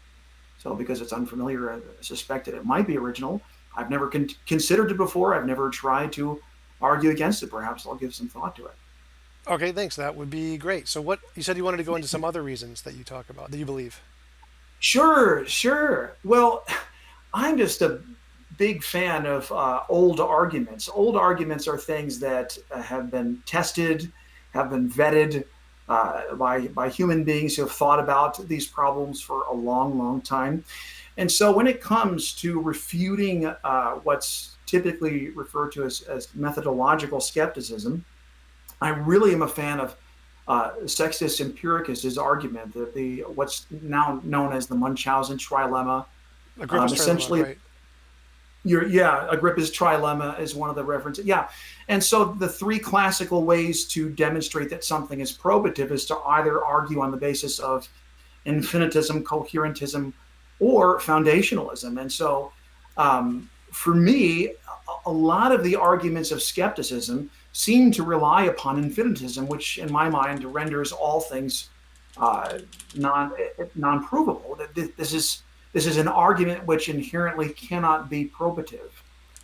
so because it's unfamiliar, I suspected it might be original. I've never considered it before. I've never tried to argue against it. Perhaps I'll give some thought to it. Okay, thanks. That would be great. So, what you said you wanted to go into some other reasons that you talk about that you believe. Sure, sure. Well, I'm just a big fan of old arguments. Old arguments are things that have been tested, have been vetted by human beings who have thought about these problems for a long, long time. And so, when it comes to refuting what's typically referred to as methodological skepticism, I really am a fan of Sextus Empiricus's argument that the what's now known as the Munchausen trilemma. Agrippa's trilemma, Essentially, right? yeah, Agrippa's trilemma is one of the references. Yeah, and so the three classical ways to demonstrate that something is probative is to either argue on the basis of infinitism, coherentism, or foundationalism. And so, for me, a lot of the arguments of skepticism seem to rely upon infinitism, which, in my mind, renders all things uh, non non provable. This is an argument which inherently cannot be probative.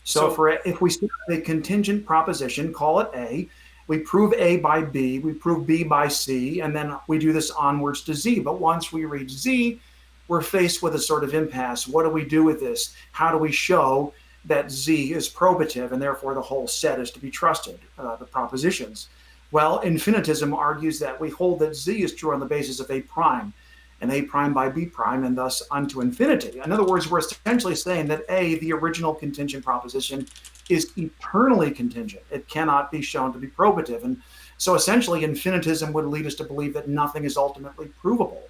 So, So, for if we see a contingent proposition, call it A, we prove A by B, we prove B by C, and then we do this onwards to Z. But once we reach Z, we're faced with a sort of impasse. What do we do with this? How do we show that Z is probative and therefore the whole set is to be trusted, the propositions? Well, infinitism argues that we hold that Z is true on the basis of A prime and A prime by B prime and thus unto infinity. In other words, we're essentially saying that A, the original contingent proposition, is eternally contingent. It cannot be shown to be probative. And so essentially, infinitism would lead us to believe that nothing is ultimately provable,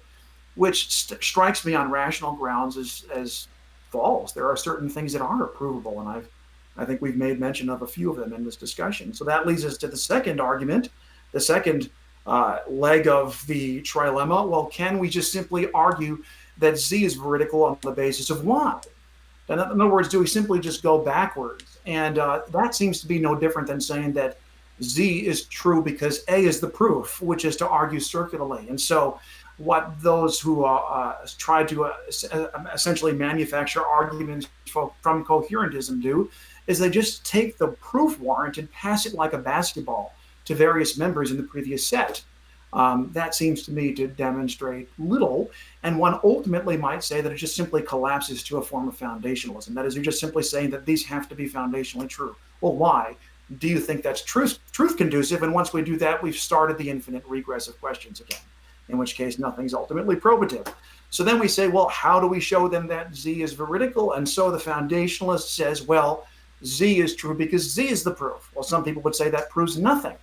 which strikes me on rational grounds as false. There are certain things that are provable, and I think we've made mention of a few of them in this discussion. So that leads us to the second argument, the second leg of the trilemma. Well, can we just simply argue that Z is veridical on the basis of Y? In other words, do we simply just go backwards? And that seems to be no different than saying that Z is true because A is the proof, which is to argue circularly. And so, what those who try to essentially manufacture arguments from coherentism do is they just take the proof warrant and pass it like a basketball to various members in the previous set. That seems to me to demonstrate little. And one ultimately might say that it just simply collapses to a form of foundationalism. That is, you're just simply saying that these have to be foundationally true. Well, why? Do you think that's truth conducive? And once we do that, we've started the infinite regress of questions again, in which case nothing's ultimately probative. So then we say, well, how do we show them that Z is veridical? And so the foundationalist says, well, Z is true because Z is the proof. Well, some people would say that proves nothing.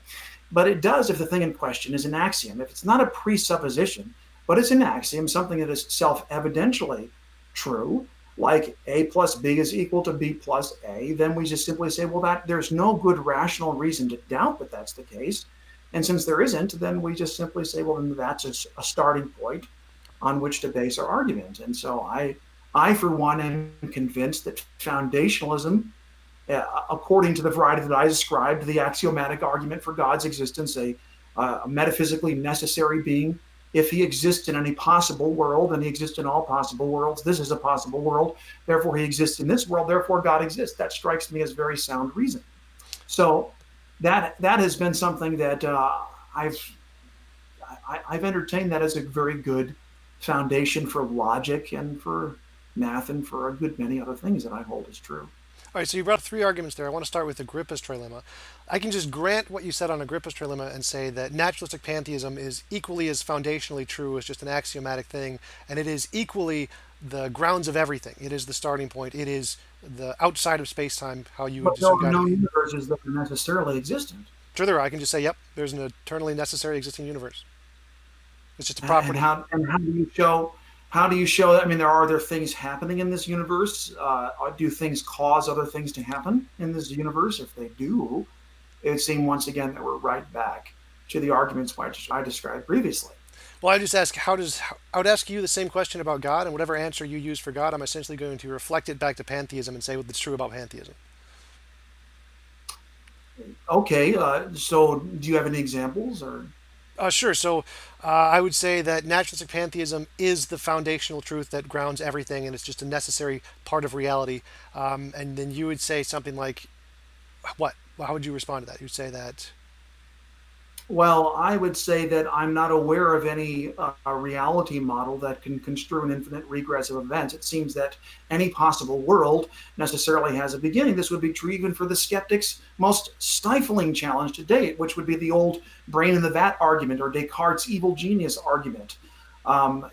But it does if the thing in question is an axiom. If it's not a presupposition, but it's an axiom, something that is self-evidentially true, like A plus B is equal to B plus A, then we just simply say, well, that there's no good rational reason to doubt that that's the case. And since there isn't, then we just simply say, well, then that's a starting point on which to base our argument. And so I for one, am convinced that foundationalism, according to the variety that I described, the axiomatic argument for God's existence, a metaphysically necessary being. If he exists in any possible world, and he exists in all possible worlds, this is a possible world, therefore he exists in this world, therefore God exists. That strikes me as very sound reason. So that has been something that I've entertained that as a very good foundation for logic and for math and for a good many other things that I hold as true. all right, so you brought up three arguments there. I want to start with Agrippa's trilemma. I can just grant what you said on Agrippa's trilemma and say that naturalistic pantheism is equally as foundationally true as just an axiomatic thing, and it is equally the grounds of everything. It is the starting point. It is the outside of space-time, how you would But there describe are God to no be. universes that are necessarily existent. Sure, there are. I can just say, yep, there's an eternally necessary existing universe. It's just a And property. how do you show that? I mean, are there things happening in this universe? Do things cause other things to happen in this universe? If they do, it would seem once again that we're right back to the arguments which I described previously. Well, I just ask, I would ask you the same question about God, and whatever answer you use for God, I'm essentially going to reflect it back to pantheism and say what's true about pantheism. Okay, so do you have any examples or? Sure. So I would say that naturalistic pantheism is the foundational truth that grounds everything, and it's just a necessary part of reality. And then you would say something like, what? Well, how would you respond to that? You'd say that. Well, I would say that I'm not aware of any reality model that can construe an infinite regress of events. It seems that any possible world necessarily has a beginning. This would be true even for the skeptics' most stifling challenge to date, which would be the old brain in the vat argument or Descartes' evil genius argument.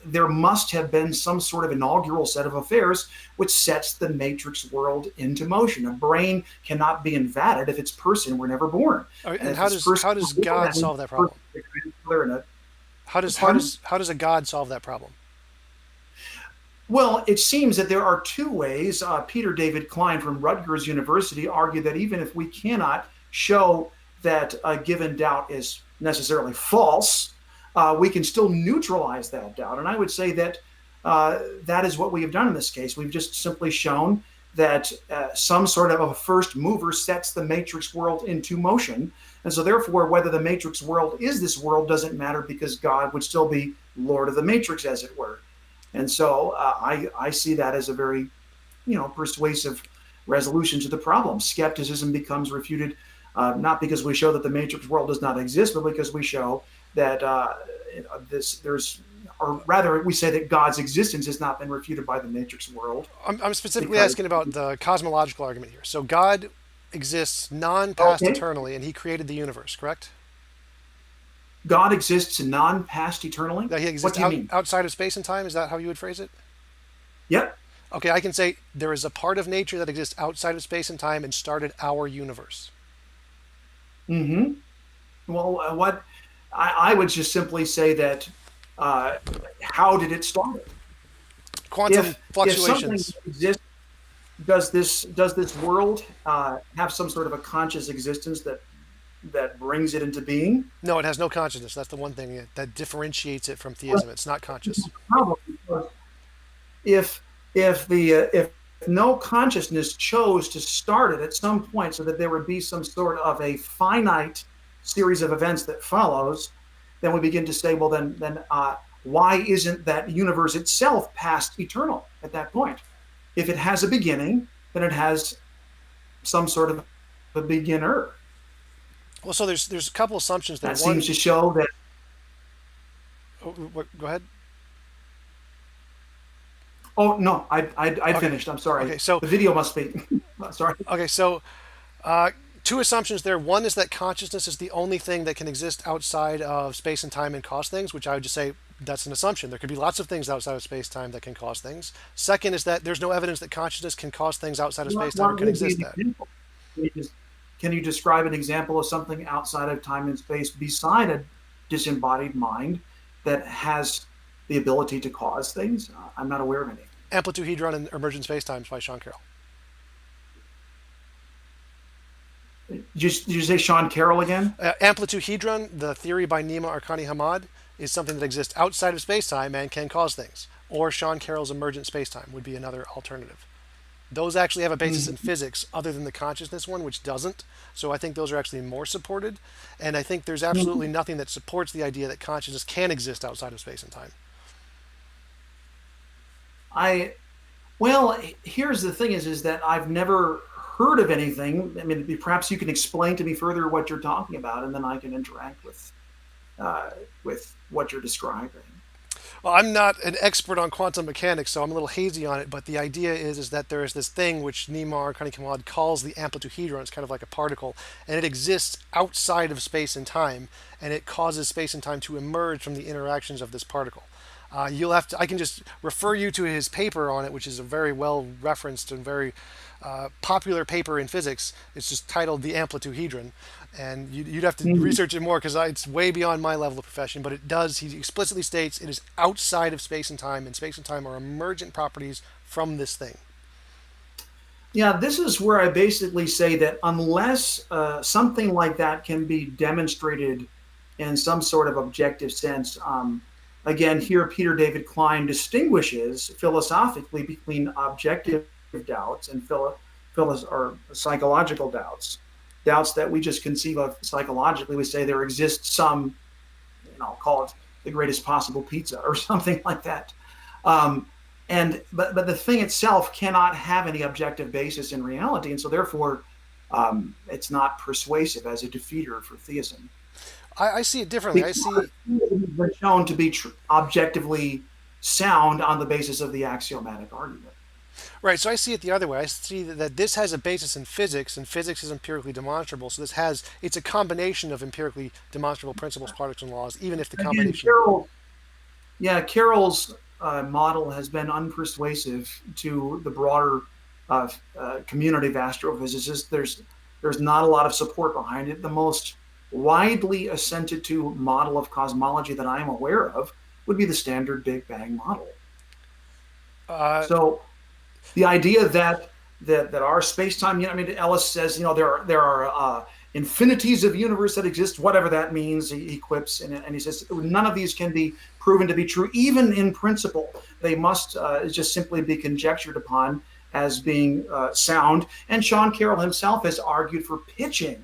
There must have been some sort of inaugural set of affairs which sets the matrix world into motion. A brain cannot be invented if its person were never born. All right, And and if its person how were does born, God that means solve the that person problem? is a grandfather and a How pardon? does a God solve that problem? Well, it seems that there are two ways. Peter David Klein from Rutgers University argued that even if we cannot show that a given doubt is necessarily false, we can still neutralize that doubt. And I would say that that is what we have done in this case. We've just simply shown that some sort of a first mover sets the matrix world into motion. And so, therefore, whether the matrix world is this world doesn't matter because God would still be Lord of the Matrix, as it were. And so I see that as a very, persuasive resolution to the problem. Skepticism becomes refuted not because we show that the matrix world does not exist, but because we show that or rather, we say that God's existence has not been refuted by the matrix world I'm specifically because, asking about the cosmological argument here. So God exists non-past okay, eternally, and He created the universe, correct? God exists non-past eternally. That He What exists do you mean? outside of space and time. Is that how you would phrase it? Yep. Okay, I can say there is a part of nature that exists outside of space and time and started our universe. Mm-hmm. Well, what I would just simply say that uh, how did it start? Quantum If something fluctuations. exists, does this world have some sort of a conscious existence that brings it into being? No, it has no consciousness. That's the one thing that differentiates it from Well, theism. It's not conscious. problem because if if no consciousness chose to start it at some point, so that there would be some sort of a finite series of events that follows, then we begin to say, well, then why isn't that universe itself past eternal at that point? If it has a beginning, then it has some sort of a beginner. Well, so there's a couple assumptions there. That seems One, to show that. oh, go ahead. Oh no, I'd Okay, finished. I'm sorry. okay. So The video must be. Sorry. okay, so uh, two assumptions there. One is that consciousness is the only thing that can exist outside of space and time and cause things, which I would just say that's an assumption. There could be lots of things outside of space time that can cause things. Second is that there's no evidence that consciousness can cause things outside of space time or What can would be exist an that. example? Can you describe an example of something outside of time and space beside a disembodied mind that has the ability to cause things? I'm not aware of any. Amplitude and Emergent Space Times by Sean Carroll. Did you say Sean Carroll again? Amplitude, the theory by Nima Arkani Hamad, is something that exists outside of space-time and can cause things. Or Sean Carroll's emergent space-time would be another alternative. Those actually have a basis in Mhm. physics other than the consciousness one, which doesn't. So I think those are actually more supported. And I think there's absolutely Mhm. nothing that supports the idea that consciousness can exist outside of space and time. I Well, here's the thing: is that I've never heard of anything. I mean, perhaps you can explain to me further what you're talking about, and then I can interact uh, with what you're describing. Well, I'm not an expert on quantum mechanics, so I'm a little hazy on it. But the idea is that there is this thing which Nima Arkani calls the amplituhedron. It's kind of like a particle, and it exists outside of space and time, and it causes space and time to emerge from the interactions of this particle. You'll have to. I can just refer you to his paper on it, which is a very well referenced and very popular paper in physics. It's just titled "The Amplituhedron," and you'd have to Mhm. research it more because it's way beyond my level of profession. But it does. He explicitly states it is outside of space and space and time are emergent properties from this thing. Yeah, this is where I basically say that unless something like that can be demonstrated in some sort of objective sense, again, here Peter David Klein distinguishes philosophically between objective doubts and or psychological doubts, doubts that we just conceive of psychologically. We say there exists some, call it the greatest possible pizza or something like that. Um, but the thing itself cannot have any objective basis in reality, and so therefore it's not persuasive as a defeater for theism. I see it differently. I Because see it's been shown to be objectively sound on the basis of the axiomatic argument. right. So I see it the other way. I see that this has a basis in physics, and physics is empirically demonstrable. So it's a combination of empirically demonstrable principles, particles, and laws, even if the Again, combination. Carroll's model has been unpersuasive to the broader community of astrophysicists. There's not a lot of support behind it. The most widely assented to model of cosmology that I'm aware of would be the standard Big Bang model. Uh, So the idea that our space-time, I mean, Ellis says, there are infinities of universe that exist, whatever that means. He quips, and he says none of these can be proven to be true, even in principle. They must just simply be conjectured upon as being sound. And Sean Carroll himself has argued for pitching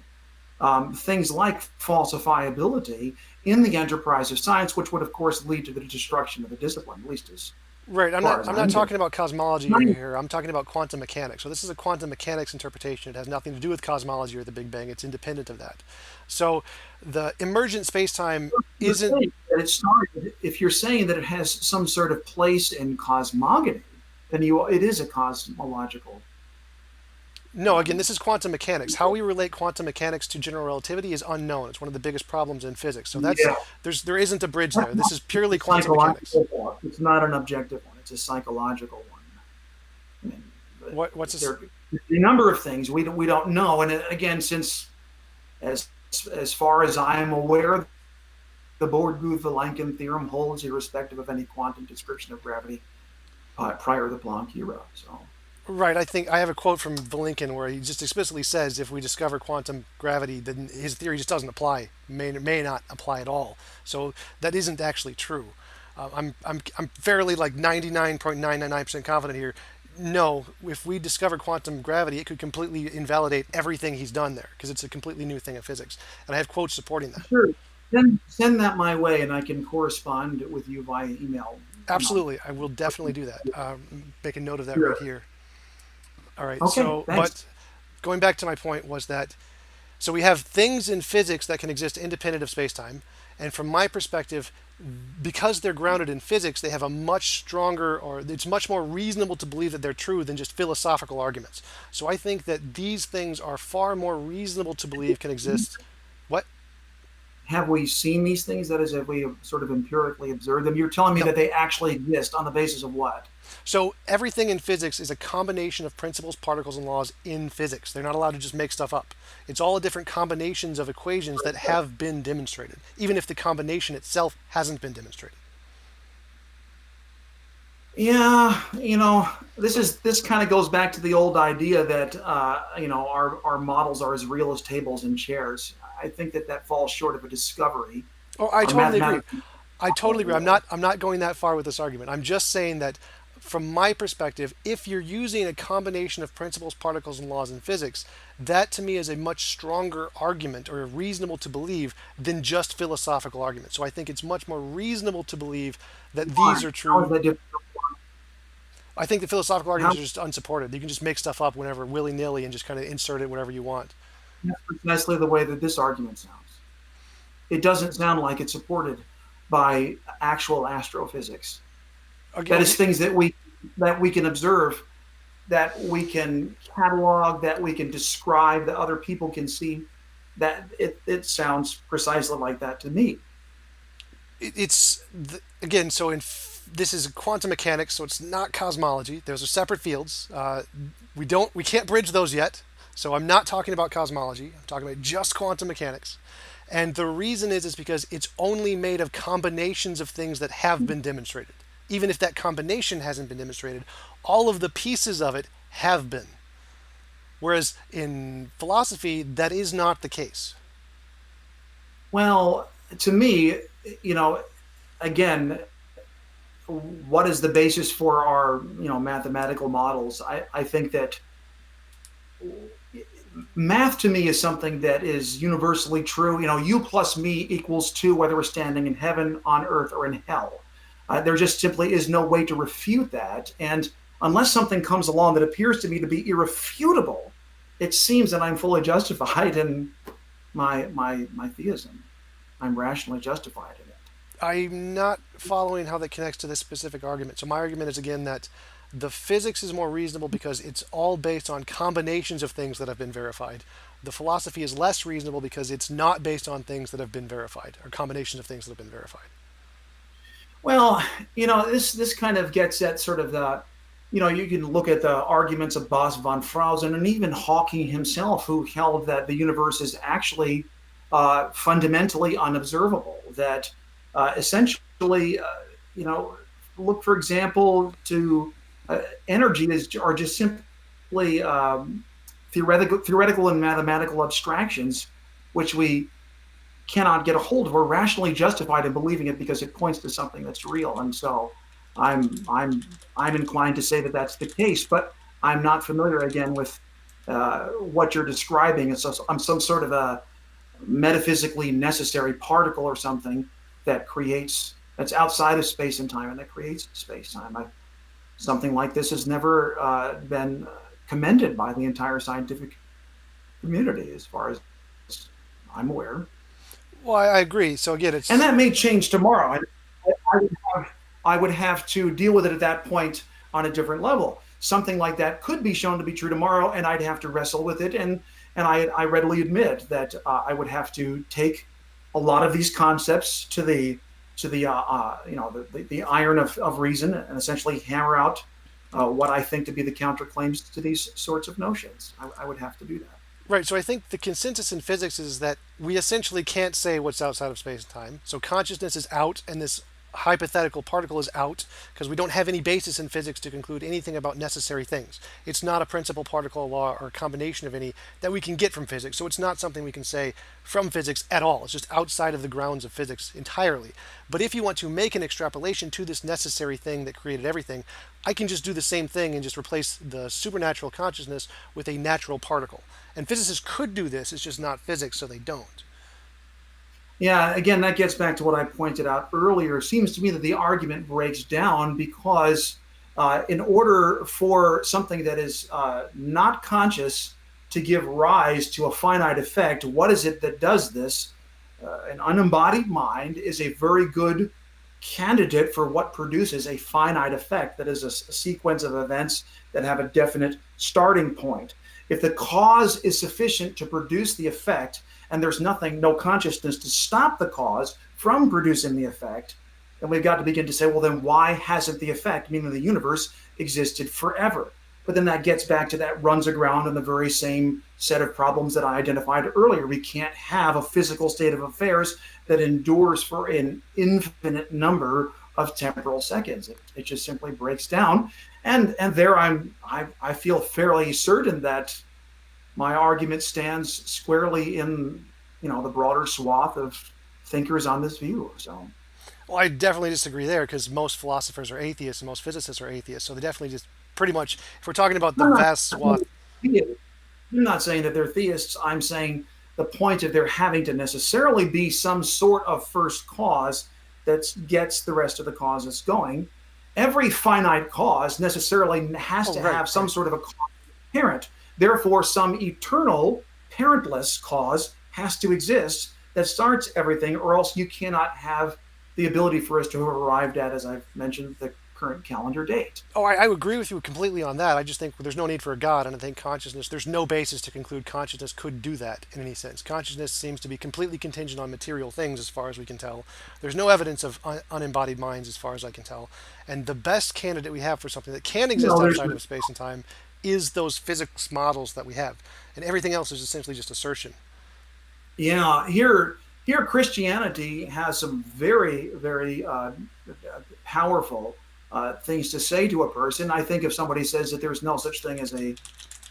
things like falsifiability in the enterprise of science, which would, of course, lead to the destruction of the discipline, at least as right. I'm far not. as I'm not I'm talking concerned. about cosmology here. I'm talking about quantum mechanics. So this is a quantum mechanics interpretation. It has nothing to do with cosmology or the Big Bang. It's independent of that. So the emergent space-time isn't. If you're saying that it has some sort of place in cosmogony, then it is a cosmological. No, again, this is quantum mechanics. How we relate quantum mechanics to general relativity is unknown. It's one of the biggest problems in physics. So Yeah, there isn't a bridge that's there. This is purely a quantum mechanics. psychological one. It's not an objective one. It's a psychological one. I mean, What's this? there are a number of things we don't know, and again, since as as far as I am aware, the Borguth-Vilenkin theorem holds irrespective of any quantum description of gravity prior to the Planck era. So. Right. I think I have a quote from Vilenkin where he just explicitly says if we discover quantum gravity, then his theory just doesn't apply, may not apply at all. So that isn't actually true. I'm fairly like 99.999% confident here. No, if we discover quantum gravity, it could completely invalidate everything he's done there because it's a completely new thing of physics. And I have quotes supporting that. Sure. Then send that my way, and I can correspond with you via email. Absolutely. I will definitely do that. Make a note of that right Sure. here. All right. Okay. So, Thanks. but going back to my point was that so we have things in physics that can exist independent of space-time, and from my perspective, because they're grounded in physics, they have a much stronger, or it's much more reasonable to believe that they're true than just philosophical arguments. So I think that these things are far more reasonable to believe can exist. What? Have we seen these things? That is, have we sort of empirically observed them? You're telling me No. that they actually exist on the basis of what? So everything in physics is a combination of principles, particles, and laws in physics. They're not allowed to just make stuff up. It's all different combinations of equations that have been demonstrated, even if the combination itself hasn't been demonstrated. Yeah, this kind of goes back to the old idea that our models are as real as tables and chairs. I think that falls short of a discovery. Oh, I Our totally agree. mathematics I totally agree. real. I'm not going that far with this argument. I'm just saying that from my perspective, if you're using a combination of principles, particles, and laws in physics, that to me is a much stronger argument or reasonable to believe than just philosophical arguments. So I think it's much more reasonable to believe that these Why? are How is true. that different? I think the philosophical How, arguments are just unsupported. You can just make stuff up whenever willy nilly and just kind of insert it wherever you want. that's precisely the way that this argument sounds. It doesn't sound like it's supported by actual astrophysics. That Again, is things that we can observe, that we can catalog, that we can describe, that other people can see. That it sounds precisely like that to me. it's again so this is quantum mechanics, so it's not cosmology. Those are separate fields. We can't bridge those yet. So I'm not talking about cosmology. I'm talking about just quantum mechanics. And the reason is because it's only made of combinations of things that have been demonstrated. Even if that combination hasn't been demonstrated, all of the pieces of it have been. Whereas in philosophy, that is not the case. Well, to me, you know, again, what is the basis for our mathematical models? I think that math to me is something that is universally true. You plus me equals two, whether we're standing in heaven, on earth, or in hell. There just simply is no way to refute that. And unless something comes along that appears to me to be irrefutable, it seems that I'm fully justified in my theism. I'm rationally justified in it. I'm not following how that connects to this specific argument. So my argument is again that the physics is more reasonable because it's all based on combinations of things that have been verified. The philosophy is less reasonable because it's not based on things that have been verified or combinations of things that have been verified. Well, this kind of gets at sort of the, you can look at the arguments of Bose von Frausen and even Hawking himself, who held that the universe is actually fundamentally unobservable. That essentially, you know, look for example to energy are just simply theoretical and mathematical abstractions, which we cannot get a hold of or rationally justified in believing it because it points to something that's real. And so I'm inclined to say that that's the case, but I'm not familiar again with what you're describing. And so I'm some sort of a metaphysically necessary particle or something that's outside of space and time and that creates space time. Something like this has never been commended by the entire scientific community, as far as I'm aware. Well, I agree. So again, And it's that may change tomorrow. I would I would have to deal with it at that point on a different level. Something like that could be shown to be true tomorrow, and I'd have to wrestle with it. And I readily admit that I would have to take a lot of these concepts to the iron of reason and essentially hammer out what I think to be the counterclaims to these sorts of notions. I would have to do that. right. So I think the consensus in physics is that we essentially can't say what's outside of space and time. So consciousness is out, and this hypothetical particle is out because we don't have any basis in physics to conclude anything about necessary things. It's not a principal particle law or a combination of any that we can get from physics. So it's not something we can say from physics at all. It's just outside of the grounds of physics entirely. But if you want to make an extrapolation to this necessary thing that created everything, I can just do the same thing and just replace the supernatural consciousness with a natural particle. And physicists could do this, it's just not physics, so they don't. Yeah, again, that gets back to what I pointed out earlier. It seems to me that the argument breaks down because, in order for something that is not conscious to give rise to a finite effect, what is it that does this? An unembodied mind is a very good candidate for what produces a finite effect that is a sequence of events that have a definite starting point. If the cause is sufficient to produce the effect, and there's no consciousness to stop the cause from producing the effect, then we've got to begin to say, well, then why hasn't the effect, meaning the universe, existed forever? But then that gets back to that runs aground in the very same set of problems that I identified earlier. We can't have a physical state of affairs that endures for an infinite number of temporal seconds. It just simply breaks down. And there I feel fairly certain that my argument stands squarely in the broader swath of thinkers on this view. So Well, I definitely disagree there because most philosophers are atheists and most physicists are atheists. So they definitely just pretty much, if we're talking about the I'm not, vast swath. I'm not saying that they're theists. I'm saying the point of there having to necessarily be some sort of first cause that gets the rest of the causes going. Every finite cause necessarily has Oh, to right, have some right. sort of a parent. Therefore, some eternal parentless cause has to exist that starts everything, or else you cannot have the ability for us to have arrived at, as I've mentioned, the current calendar date. Oh, I agree with you completely on that. I just think there's no need for a God, and I think consciousness, there's no basis to conclude consciousness could do that in any sense. Consciousness seems to be completely contingent on material things as far as we can tell. There's no evidence of unembodied minds as far as I can tell. And the best candidate we have for something that can exist No, there's outside of space and time is those physics models that we have. And everything else is essentially just assertion. Yeah, here Christianity has some very very powerful things to say to a person. I think if somebody says that there's no such thing as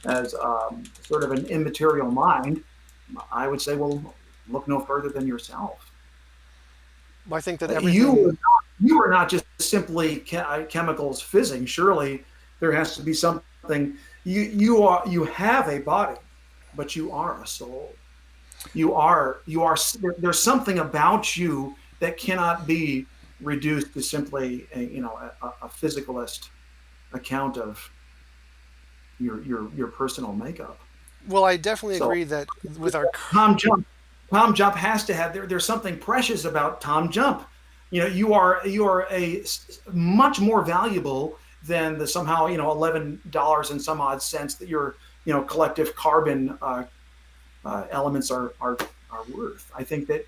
sort of an immaterial mind, I would say, well, look no further than yourself. I think that You everything. you are not just simply chemicals fizzing. Surely there has to be something. You have a body, but you are a soul. You are there's something about you that cannot be reduced to simply a physicalist account of your personal makeup. Well, I definitely So agree that with our TJump Tom Jump has to have there's something precious about Tom Jump. You are a much more valuable than the somehow $11 and some odd cents that your collective carbon elements are worth. I think that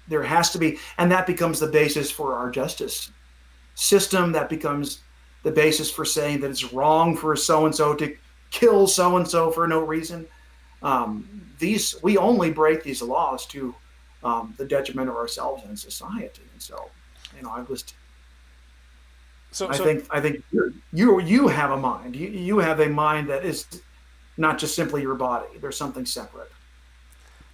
there has to be, and that becomes the basis for our justice system. That becomes the basis for saying that it's wrong for so and so to kill so and so for no reason. These we only break these laws to the detriment of ourselves and society. And so, I just So, I so, think I think you have a mind. You have a mind that is not just simply your body. There's something separate.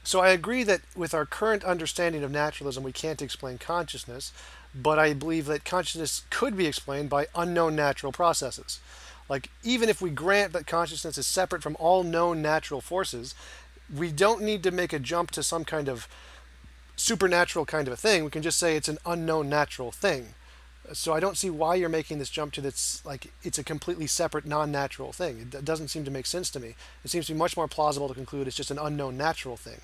so I agree that with our current understanding of naturalism, we can't explain consciousness, but I believe that consciousness could be explained by unknown natural processes. Like, even if we grant that consciousness is separate from all known natural forces, we don't need to make a jump to some kind of supernatural kind of a thing. We can just say it's an unknown natural thing. So I don't see why you're making this jump to this, like it's a completely separate non-natural thing. It doesn't seem to make sense to me. It seems to be much more plausible to conclude it's just an unknown natural thing.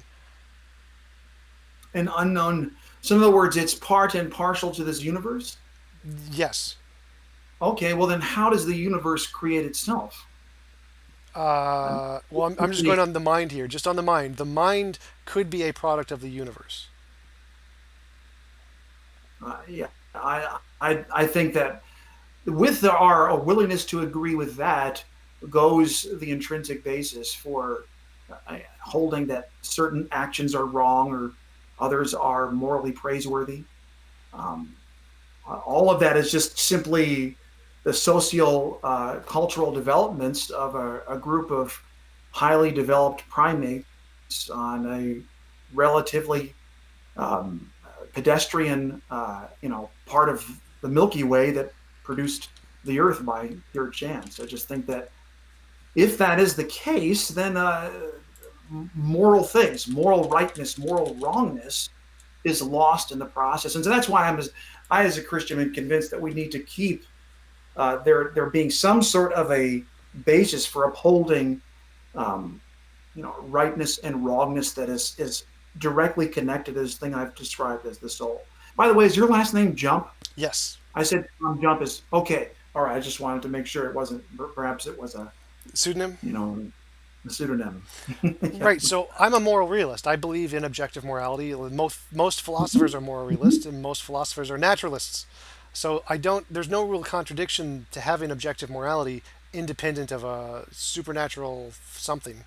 An unknown. So in other words, it's part and partial to this universe. Yes. Okay, well then, how does the universe create itself? Well, I'm just going on the mind here. Just on the mind. The mind could be a product of the universe. Yeah, I think that with our willingness to agree with that goes the intrinsic basis for holding that certain actions are wrong or others are morally praiseworthy. Um, all of that is just simply the socio cultural developments of a group of highly developed primates on a relatively um, pedestrian, part of the Milky Way that produced the Earth by pure chance. I just think that if that is the case, then moral things, moral rightness, moral wrongness is lost in the process. And so that's why I, as a Christian, am convinced that we need to keep there being some sort of a basis for upholding, um, rightness and wrongness that is directly connected to this thing I've described as the soul. By the way, is your last name Jump? Yes. I said Jump is okay. All right, I just wanted to make sure it wasn't. Perhaps it was Pseudonym? a pseudonym. Yeah. Right. So I'm a moral realist. I believe in objective morality. Most philosophers are moral realists, and most philosophers are naturalists. So I don't. There's no real contradiction to having objective morality independent of a supernatural something.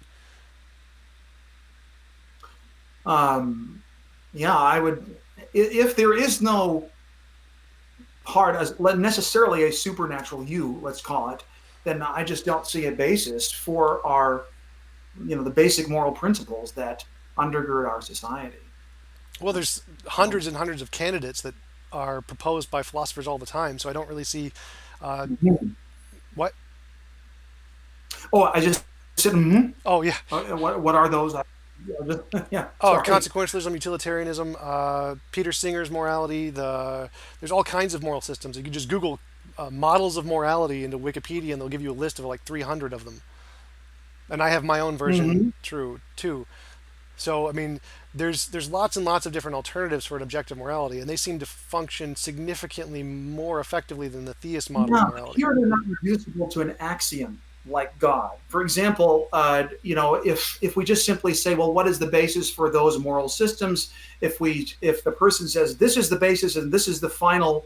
Um, yeah, I would. If there is no part as necessarily a supernatural you, let's call it, then I just don't see a basis for our, the basic moral principles that undergird our society. Well, there's hundreds and hundreds of candidates that are proposed by philosophers all the time. So I don't really see uh, Mhm. what. Oh, I just said, Oh yeah. what are those? Yeah, Oh, sorry. consequentialism, utilitarianism, Peter Singer's morality. There's all kinds of moral systems. You can just Google models of morality into Wikipedia, and they'll give you a list of like 300 of them. And I have my own version, Hmm. true too. So I mean, there's lots and lots of different alternatives for an objective morality, and they seem to function significantly more effectively than the theist model of Yeah, but morality. here they're not reducible to an axiom like God. For example, if we just simply say, well, what is the basis for those moral systems? If the person says this is the basis and this is the final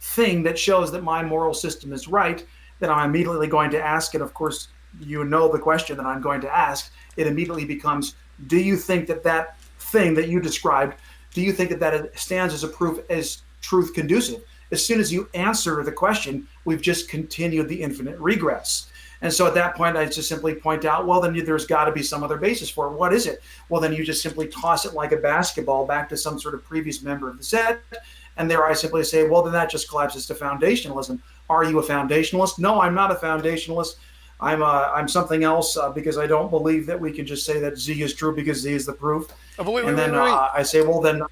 thing that shows that my moral system is right, then I'm immediately going to ask, and of course, the question that I'm going to ask. It immediately becomes, do you think that that thing that you described, do you think that that stands as a proof as truth conducive? As soon as you answer the question, we've just continued the infinite regress. And so at that point, I just simply point out, well, then there's got to be some other basis for it. What is it? Well, then you just simply toss it like a basketball back to some sort of previous member of the set. And there I simply say, well, then that just collapses to foundationalism. Are you a foundationalist? No, I'm not a foundationalist. I'm something else because I don't believe that we can just say that Z is true because Z is the proof. Oh, but wait, wait, And wait, then wait, wait. I say, well, then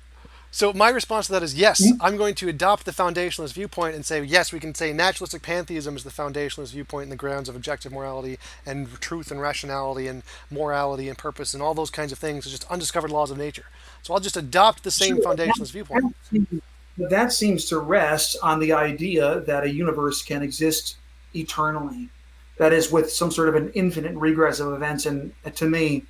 So my response to that is yes. Hmm? I'm going to adopt the foundationalist viewpoint and say yes. We can say naturalistic pantheism is the foundationalist viewpoint in the grounds of objective morality and truth and rationality and morality and purpose and all those kinds of things. It's just undiscovered laws of nature. So I'll just adopt the same Sure. foundationalist viewpoint. That seems, that seems to rest on the idea that a universe can exist eternally. That is, with some sort of an infinite regress of events. And to me,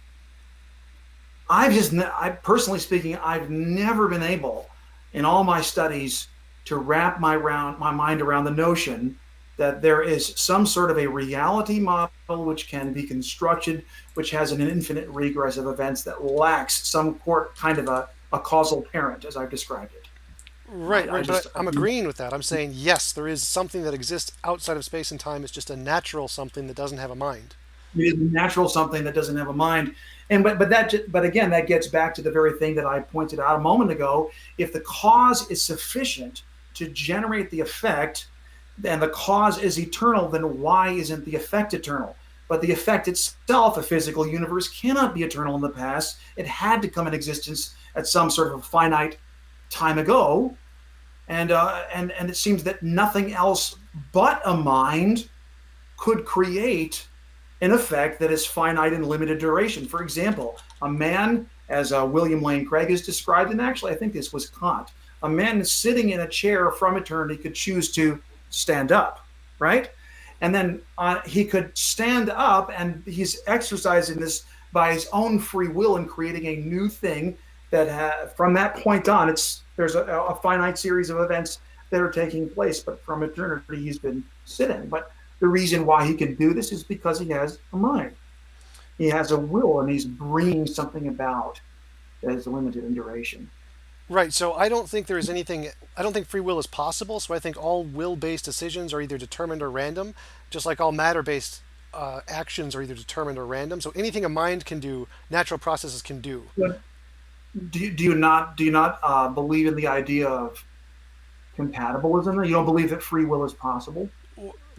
I personally speaking, I've never been able in all my studies to wrap my mind around the notion that there is some sort of a reality model which can be constructed, which has an infinite regress of events that lacks some kind of a causal parent, as I've described it. Right, I right. But just, I'm agreeing with that. I'm saying yes, there is something that exists outside of space and time. It's just a natural something that doesn't have a mind. it is natural something that doesn't have a mind. And but again, that gets back to the very thing that I pointed out a moment ago. If the cause is sufficient to generate the effect, and the cause is eternal, then why isn't the effect eternal? But the effect itself, a physical universe, cannot be eternal in the past. It had to come in existence at some sort of a finite time ago, and it seems that nothing else but a mind could create an effect that is finite and limited duration. For example, a man, as William Lane Craig is described, and actually I think this was Kant, a man sitting in a chair from eternity could choose to stand up, right? And then he could stand up, and he's exercising this by his own free will and creating a new thing that from that point on, there's a finite series of events that are taking place, but from eternity he's been sitting. But the reason why he can do this is because he has a mind. He has a will, and he's bringing something about that is limited in duration. Right. So I don't think there is anything. I don't think free will is possible. So I think all will-based decisions are either determined or random, just like all matter-based actions are either determined or random. So anything a mind can do, natural processes can do. But do you not believe in the idea of compatibilism? You don't believe that free will is possible?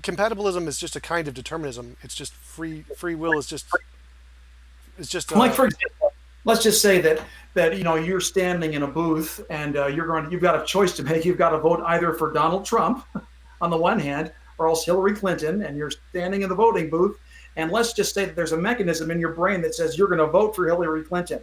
Compatibilism is just a kind of determinism. It's just free will is just it's just Like for example, let's just say that you're standing in a booth and you've got a choice to make. You've got to vote either for Donald Trump on the one hand, or else Hillary Clinton, and you're standing in the voting booth. And let's just say that there's a mechanism in your brain that says you're going to vote for Hillary Clinton.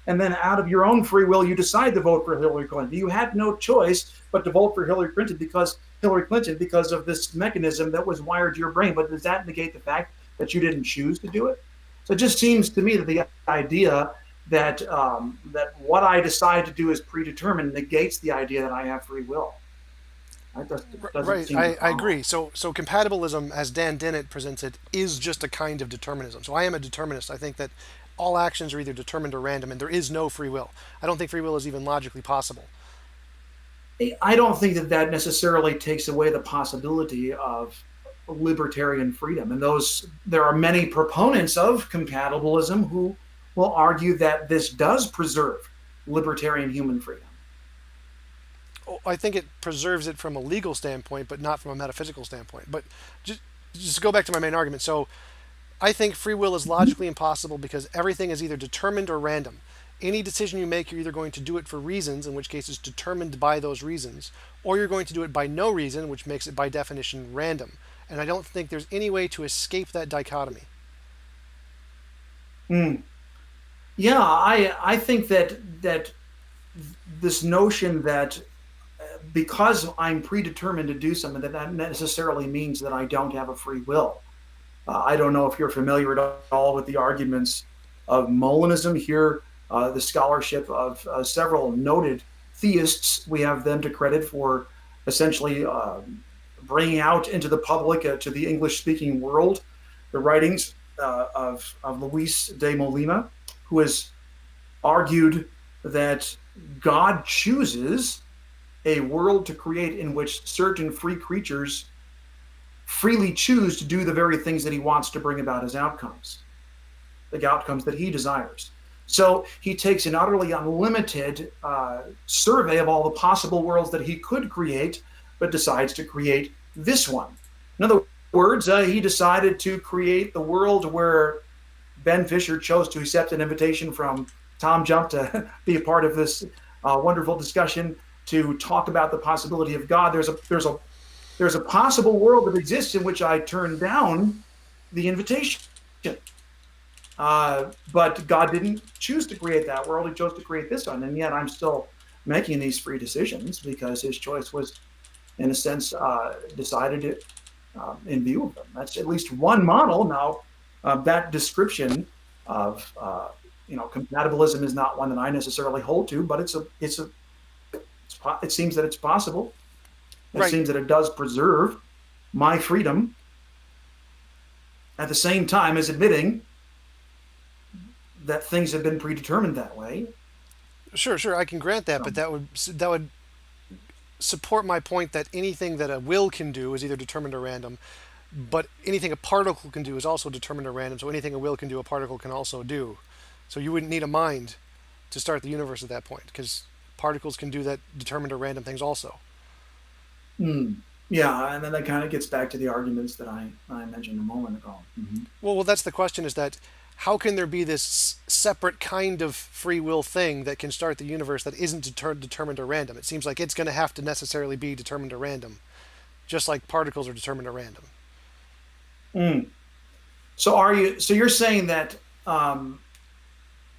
And then out of your own free will, you decide to vote for Hillary Clinton. You had no choice but to vote for Hillary Clinton because of this mechanism that was wired to your brain. But does that negate the fact that you didn't choose to do it? So it just seems to me that the idea that what I decide to do is predetermined negates the idea that I have free will. That doesn't right. seem to I follow. agree. So compatibilism, as Dan Dennett presents it, is just a kind of determinism. So I am a determinist. I think that all actions are either determined or random, and there is no free will. I don't think free will is even logically possible. I don't think that necessarily takes away the possibility of libertarian freedom. And there are many proponents of compatibilism who will argue that this does preserve libertarian human freedom. I think it preserves it from a legal standpoint, but not from a metaphysical standpoint. But just go back to my main argument. So I think free will is logically impossible because everything is either determined or random. Any decision you make, you're either going to do it for reasons, in which case it's determined by those reasons, or you're going to do it by no reason, which makes it by definition random. And I don't think there's any way to escape that dichotomy. Mm. Yeah, I think that this notion that because I'm predetermined to do something, that necessarily means that I don't have a free will. I don't know if you're familiar at all with the arguments of Molinism here, the scholarship of several noted theists. We have them to credit for essentially bringing out into the public, to the English speaking world, the writings of Luis de Molina, who has argued that God chooses a world to create in which certain free creatures freely choose to do the very things that he wants to bring about as outcomes, the outcomes that he desires. So he takes an utterly unlimited survey of all the possible worlds that he could create, but decides to create this one. In other words, he decided to create the world where Ben Fischer chose to accept an invitation from TJump to be a part of this wonderful discussion to talk about the possibility of God. There's a possible world that exists in which I turned down the invitation. But God didn't choose to create that world. He chose to create this one. And yet I'm still making these free decisions because his choice was, in a sense, decided in view of them. That's at least one model. Now, that description of compatibilism is not one that I necessarily hold to, but it seems that it's possible. It Right. seems that it does preserve my freedom at the same time as admitting that things have been predetermined that way. Sure, sure, I can grant that, So, but that would support my point that anything that a will can do is either determined or random, but anything a particle can do is also determined or random. So anything a will can do, a particle can also do. So you wouldn't need a mind to start the universe at that point, because particles can do that determined or random things also. mm, yeah, and then that kind of gets back to the arguments that I mentioned a moment ago. Mm-hmm. Well, that's the question: is that how can there be this separate kind of free will thing that can start the universe that isn't determined or random? It seems like it's going to have to necessarily be determined or random, just like particles are determined or random. Mm. So you're saying that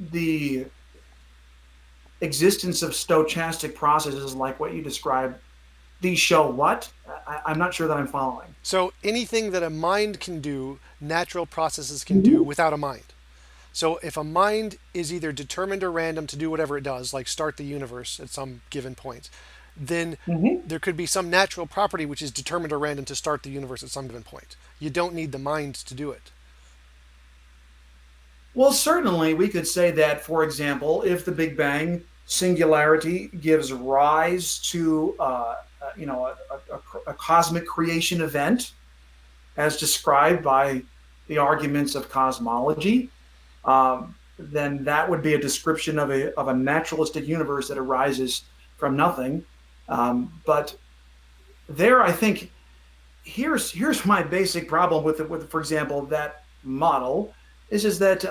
the existence of stochastic processes like what you described, these show what? I'm not sure that I'm following. So anything that a mind can do, natural processes can do Mm-hmm. without a mind. So if a mind is either determined or random to do whatever it does, like start the universe at some given point, then Mm-hmm. there could be some natural property which is determined or random to start the universe at some given point. You don't need the mind to do it. Well, certainly we could say that, for example, if the Big Bang singularity gives rise to a cosmic creation event, as described by the arguments of cosmology, then that would be a description of a naturalistic universe that arises from nothing. But there, I think here's my basic problem with for example that model is that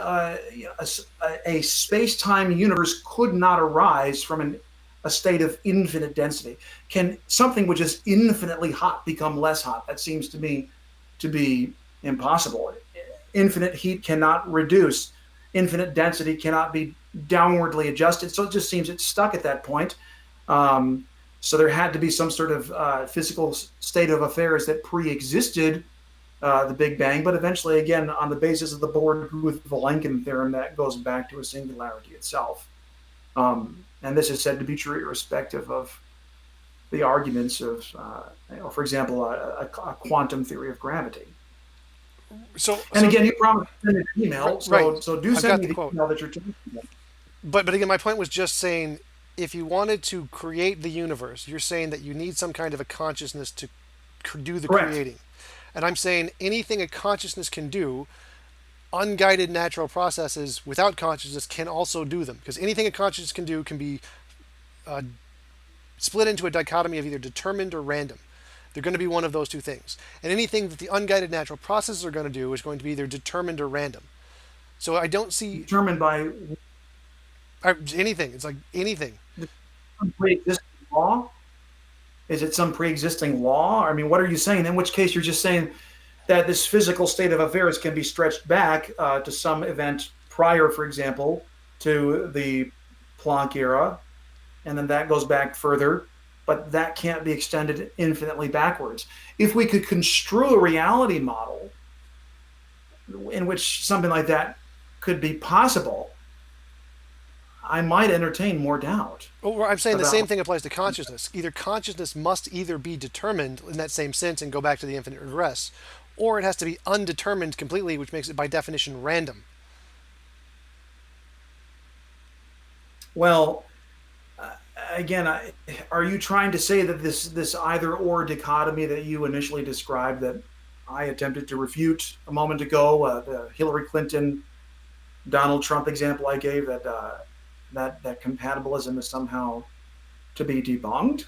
a space-time universe could not arise from a state of infinite density. Can something which is infinitely hot become less hot? That seems to me to be impossible. Infinite heat cannot reduce. Infinite density cannot be downwardly adjusted. So it just seems it's stuck at that point. Um, so there had to be some sort of physical state of affairs that pre-existed the Big Bang, but eventually, again, on the basis of the Born-Guth-Vilenkin theorem, that goes back to a singularity itself. And this is said to be true irrespective of the arguments of, for example, a quantum theory of gravity. So, And so again, you promised to send me an email, right, so do I've send got me the the quote. email that you're talking about. But again, my point was just saying, if you wanted to create the universe, you're saying that you need some kind of a consciousness to do the Correct. creating. And I'm saying anything a consciousness can do, unguided natural processes without consciousness can also do them. Because anything a consciousness can do can be uh, split into a dichotomy of either determined or random. They're going to be one of those two things. And anything that the unguided natural processes are going to do is going to be either determined or random. So I don't see Determined by anything. It's like anything. some pre-existing law. Is it some pre-existing law? I mean, what are you saying? In which case, you're just saying that this physical state of affairs can be stretched back to some event prior, for example, to the Planck era, and then that goes back further, but that can't be extended infinitely backwards. If we could construe a reality model in which something like that could be possible, I might entertain more doubt Well, I'm saying the same about. thing applies to consciousness. Either consciousness must either be determined in that same sense and go back to the infinite regress, or it has to be undetermined completely, which makes it by definition random. Well, again, are you trying to say that this either or dichotomy that you initially described that I attempted to refute a moment ago, the Hillary Clinton, Donald Trump example I gave, that compatibilism is somehow to be debunked?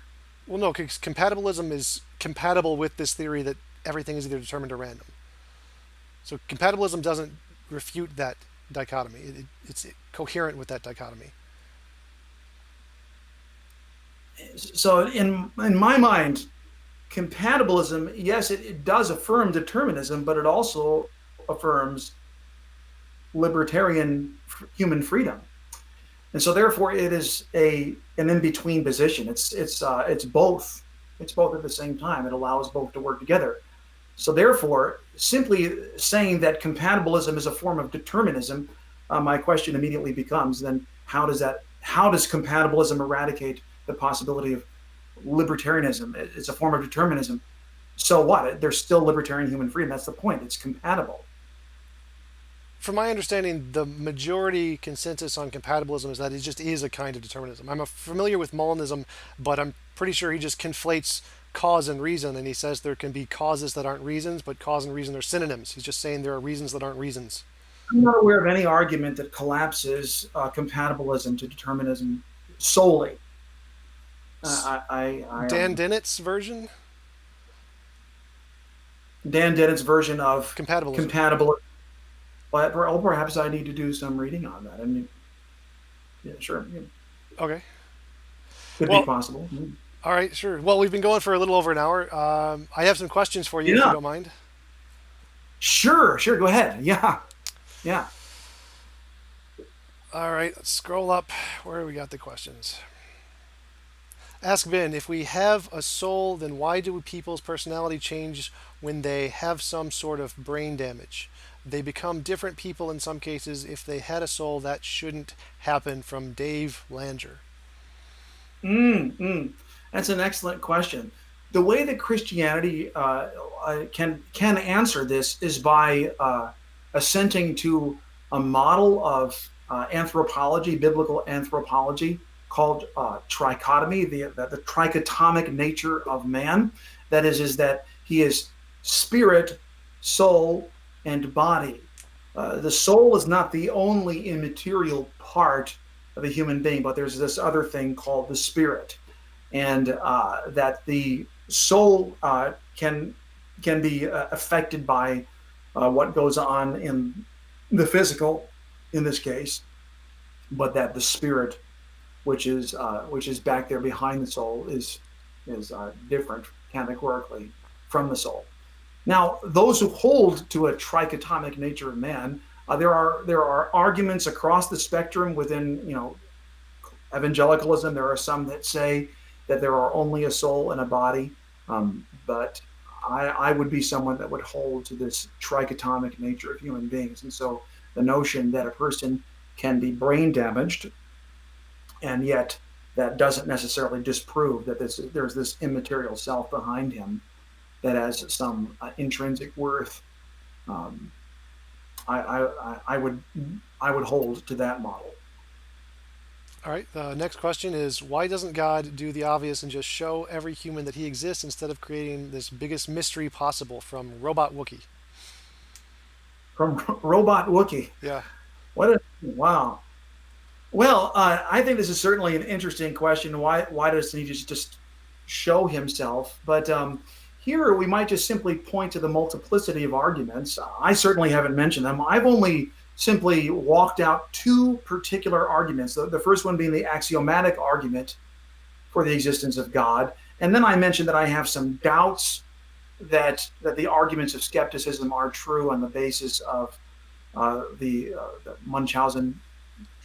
Well, no, because compatibilism is compatible with this theory that everything is either determined or random. So compatibilism doesn't refute that dichotomy. It's coherent with that dichotomy. So in my mind, compatibilism, yes, it does affirm determinism, but it also affirms libertarian human freedom. And so therefore it is an in between position. It's both. It's both at the same time. It allows both to work together. So therefore, simply saying that compatibilism is a form of determinism, my question immediately becomes then how does compatibilism eradicate the possibility of libertarianism? It's a form of determinism. So what? There's still libertarian human freedom. That's the point. It's compatible. From my understanding, the majority consensus on compatibilism is that it just is a kind of determinism. I'm familiar with Molinism, but I'm pretty sure he just conflates cause and reason, and he says there can be causes that aren't reasons, but cause and reason are synonyms. He's just saying there are reasons that aren't reasons. I'm not aware of any argument that collapses compatibilism to determinism solely. I Dan Dennett's version, Dan Dennett's version of compatibilism. compatibilism. But perhaps I need to do some reading on that. I mean, yeah, sure, yeah, Okay. could be Well, possible. all right, sure. Well, we've been going for a little over an hour. I have some questions for you if you Yeah, don't mind. sure, sure. Go ahead. Yeah, yeah. All right, let's scroll up. Where we got the questions? Ask Ben, if we have a soul, then why do people's personality change when they have some sort of brain damage? They become different people in some cases. If they had a soul, that shouldn't happen. From Dave Langer. Mm. That's an excellent question. The way that Christianity can answer this is by assenting to a model of anthropology, biblical anthropology, called trichotomy, the trichotomic nature of man. That is that he is spirit, soul, and body. The soul is not the only immaterial part of a human being, but there's this other thing called the spirit, and that the soul can be affected by what goes on in the physical, in this case, but that the spirit, which is back there behind the soul, is different categorically from the soul. Now, those who hold to a trichotomic nature of man, there are arguments across the spectrum within evangelicalism. There are some that say that there are only a soul and a body, but I would be someone that would hold to this trichotomic nature of human beings. And so the notion that a person can be brain damaged, and yet that doesn't necessarily disprove that there's this immaterial self behind him that has some intrinsic worth. Um, I would hold to that model. All right, the next question is why doesn't God do the obvious and just show every human that he exists instead of creating this biggest mystery possible? From Robot Wookie. From Robot Wookie. Yeah. What a wow. Well, I think this is certainly an interesting question. Why does he just show himself? But here we might just simply point to the multiplicity of arguments. I certainly haven't mentioned them. I've only simply walked out two particular arguments. The first one being the axiomatic argument for the existence of God, and then I mentioned that I have some doubts that the arguments of skepticism are true on the basis of the Munchausen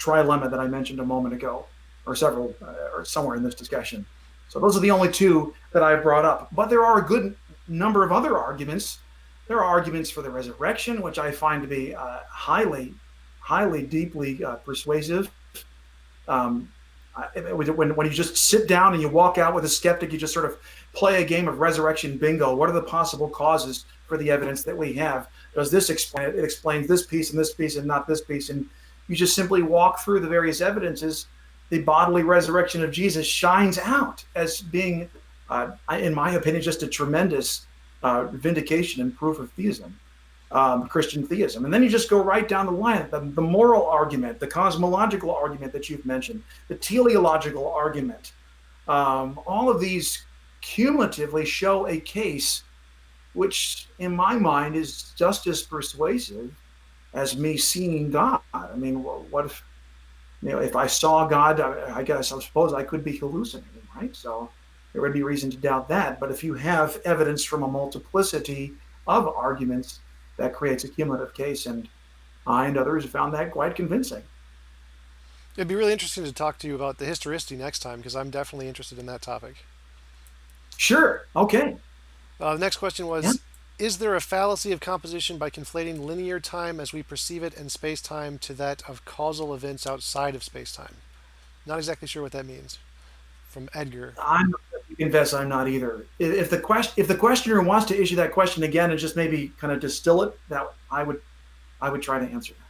trilemma that I mentioned a moment ago, or several, or somewhere in this discussion. So those are the only two that I brought up. But there are a good number of other arguments. There are arguments for the resurrection, which I find to be highly, deeply persuasive. Um, when you just sit down and you walk out with a skeptic, you just sort of play a game of resurrection bingo. What are the possible causes for the evidence that we have? Does this explain it? It explains this piece and this piece and not this piece. And you just simply walk through the various evidences. The bodily resurrection of Jesus shines out as being, in my opinion, just a tremendous vindication and proof of theism, Christian theism. And then you just go right down the line. The moral argument, the cosmological argument that you've mentioned, the teleological argument, all of these cumulatively show a case which, in my mind, is just as persuasive as me seeing God. I mean, what if? If I saw God, I guess I suppose I could be hallucinating, right? So there would be reason to doubt that. But if you have evidence from a multiplicity of arguments, that creates a cumulative case, and I and others have found that quite convincing. It'd be really interesting to talk to you about the historicity next time because I'm definitely interested in that topic. Sure. Okay. The next question Yeah. was: is there a fallacy of composition by conflating linear time as we perceive it and space-time to that of causal events outside of space-time? Not exactly sure what that means. From Edgar. I'm confess I'm not either. If the questioner wants to issue that question again and just maybe kind of distill it, that I would try to answer that.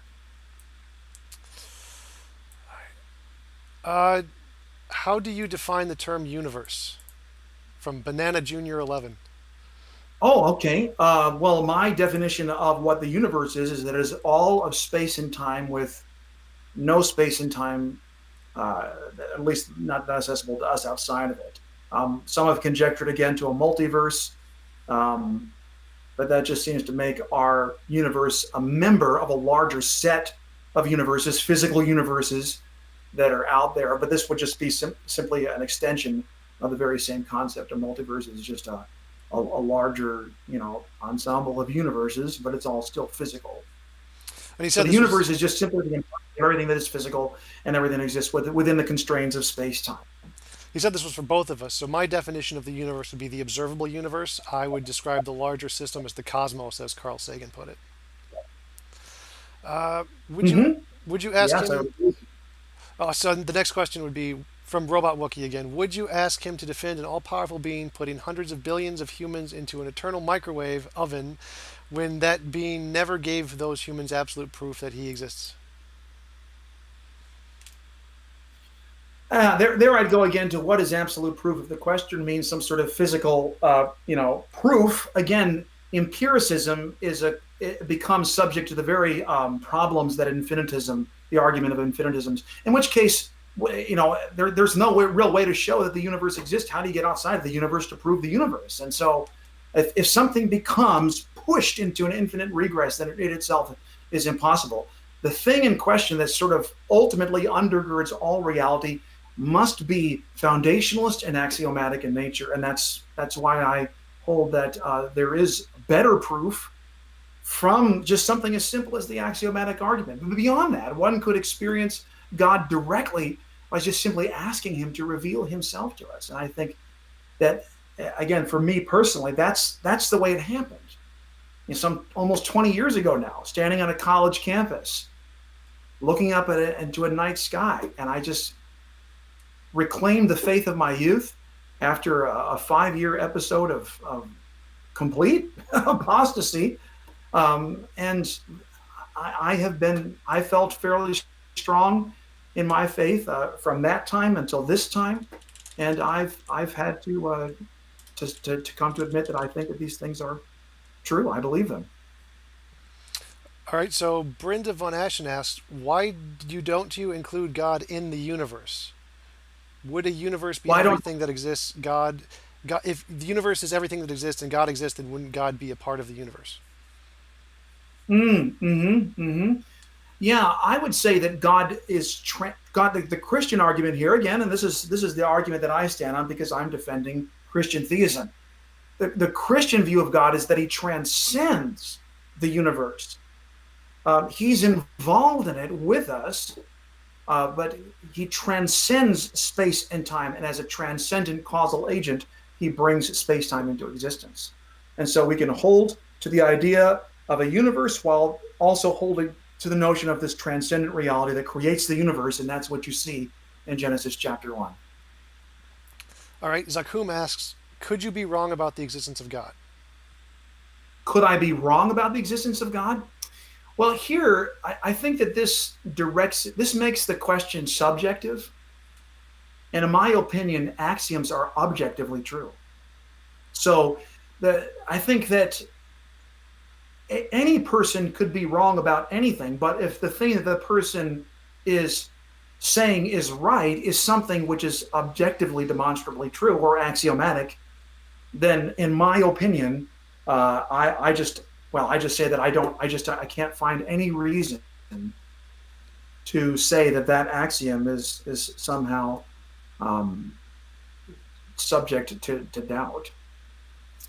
Uh, how do you define the term universe? From Banana Junior 11. Oh, okay. Well, my definition of what the universe is that it is all of space and time with no space and time, uh, at least not accessible to us outside of it. Some have conjectured again to a multiverse, um, but that just seems to make our universe a member of a larger set of universes, physical universes that are out there. But this would just be simply an extension of the very same concept of multiverses, just a larger, ensemble of universes, but it's all still physical. And he So said the this was universe is just simply the everything that is physical and everything that exists within the constraints of space time. he said this was for both of us. So my definition of the universe would be the observable universe. I would describe the larger system as the cosmos, as Carl Sagan put it. Would you Mm-hmm. ask Yes, I him? would. Oh, so the next question would be from Robot Wookie again. Would you ask him to defend an all-powerful being putting hundreds of billions of humans into an eternal microwave oven when that being never gave those humans absolute proof that he exists? There I'd go again to what is absolute proof. If the question means some sort of physical, proof, again, empiricism it becomes subject to the very problems that infinitism, the argument of infinitisms. In which case, there's no real way to show that the universe exists. How do you get outside of the universe to prove the universe? And so, if something becomes pushed into an infinite regress, then it itself is impossible. The thing in question that sort of ultimately undergirds all reality must be foundationalist and axiomatic in nature, and that's why I hold that there is better proof from just something as simple as the axiomatic argument. But beyond that, one could experience God directly by just simply asking Him to reveal Himself to us. And I think that, again, for me personally, that's the way it happened. Some almost 20 years ago now, standing on a college campus, looking up into a night sky, and I just reclaimed the faith of my youth after a 5-year episode of complete apostasy. And I felt fairly strong in my faith from that time until this time. And I've had to come to admit that I think that these things are true. I believe them. All right, so Brenda von Ashen asks, why don't you include God in the universe? Would a universe be Well, I don't. everything that exists? God, if the universe is everything that exists and God exists, then wouldn't God be a part of the universe? Mm-hmm. Yeah, I would say that God is God. The Christian argument here again, and this is the argument that I stand on because I'm defending Christian theism. The Christian view of God is that He transcends the universe. He's involved in it with us, but He transcends space and time, and as a transcendent causal agent, He brings space time into existence. And so we can hold to the idea of a universe while also holding to the notion of this transcendent reality that creates the universe, and that's what you see in Genesis chapter 1. All right, Zakum asks, could you be wrong about the existence of God? Could I be wrong about the existence of God? Well, here, I think that this makes the question subjective. And in my opinion, axioms are objectively true. So I think that any person could be wrong about anything, but if the thing that the person is saying is right is something which is objectively demonstrably true or axiomatic, then in my opinion, I just say that I can't find any reason to say that that axiom is somehow um, subject to doubt.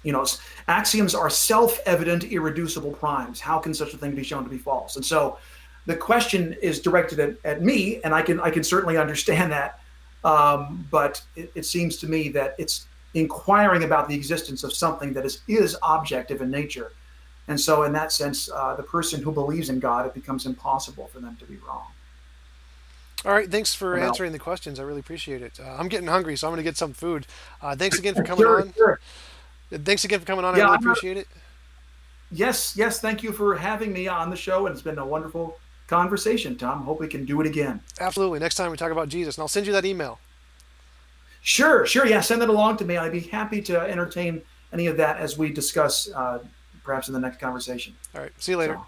You know, axioms are self-evident, irreducible primes. How can such a thing be shown to be false? And so, the question is directed at me, and I can certainly understand that. But it seems to me that it's inquiring about the existence of something that is objective in nature. And so, in that sense, the person who believes in God, it becomes impossible for them to be wrong All right, thanks for about. answering the questions. I really appreciate it. I'm getting hungry, so I'm going to get some food. Thanks again for coming Sure, on. sure. Thanks again for coming on. I Yeah, really appreciate it. yes, yes. Thank you for having me on the show, and it's been a wonderful conversation, Tom. Hope we can do it again. Absolutely. Next time we talk about Jesus, and I'll send you that email. Sure, sure. Yeah, send that along to me. I'd be happy to entertain any of that as we discuss, perhaps in the next conversation. All right. See you later. So.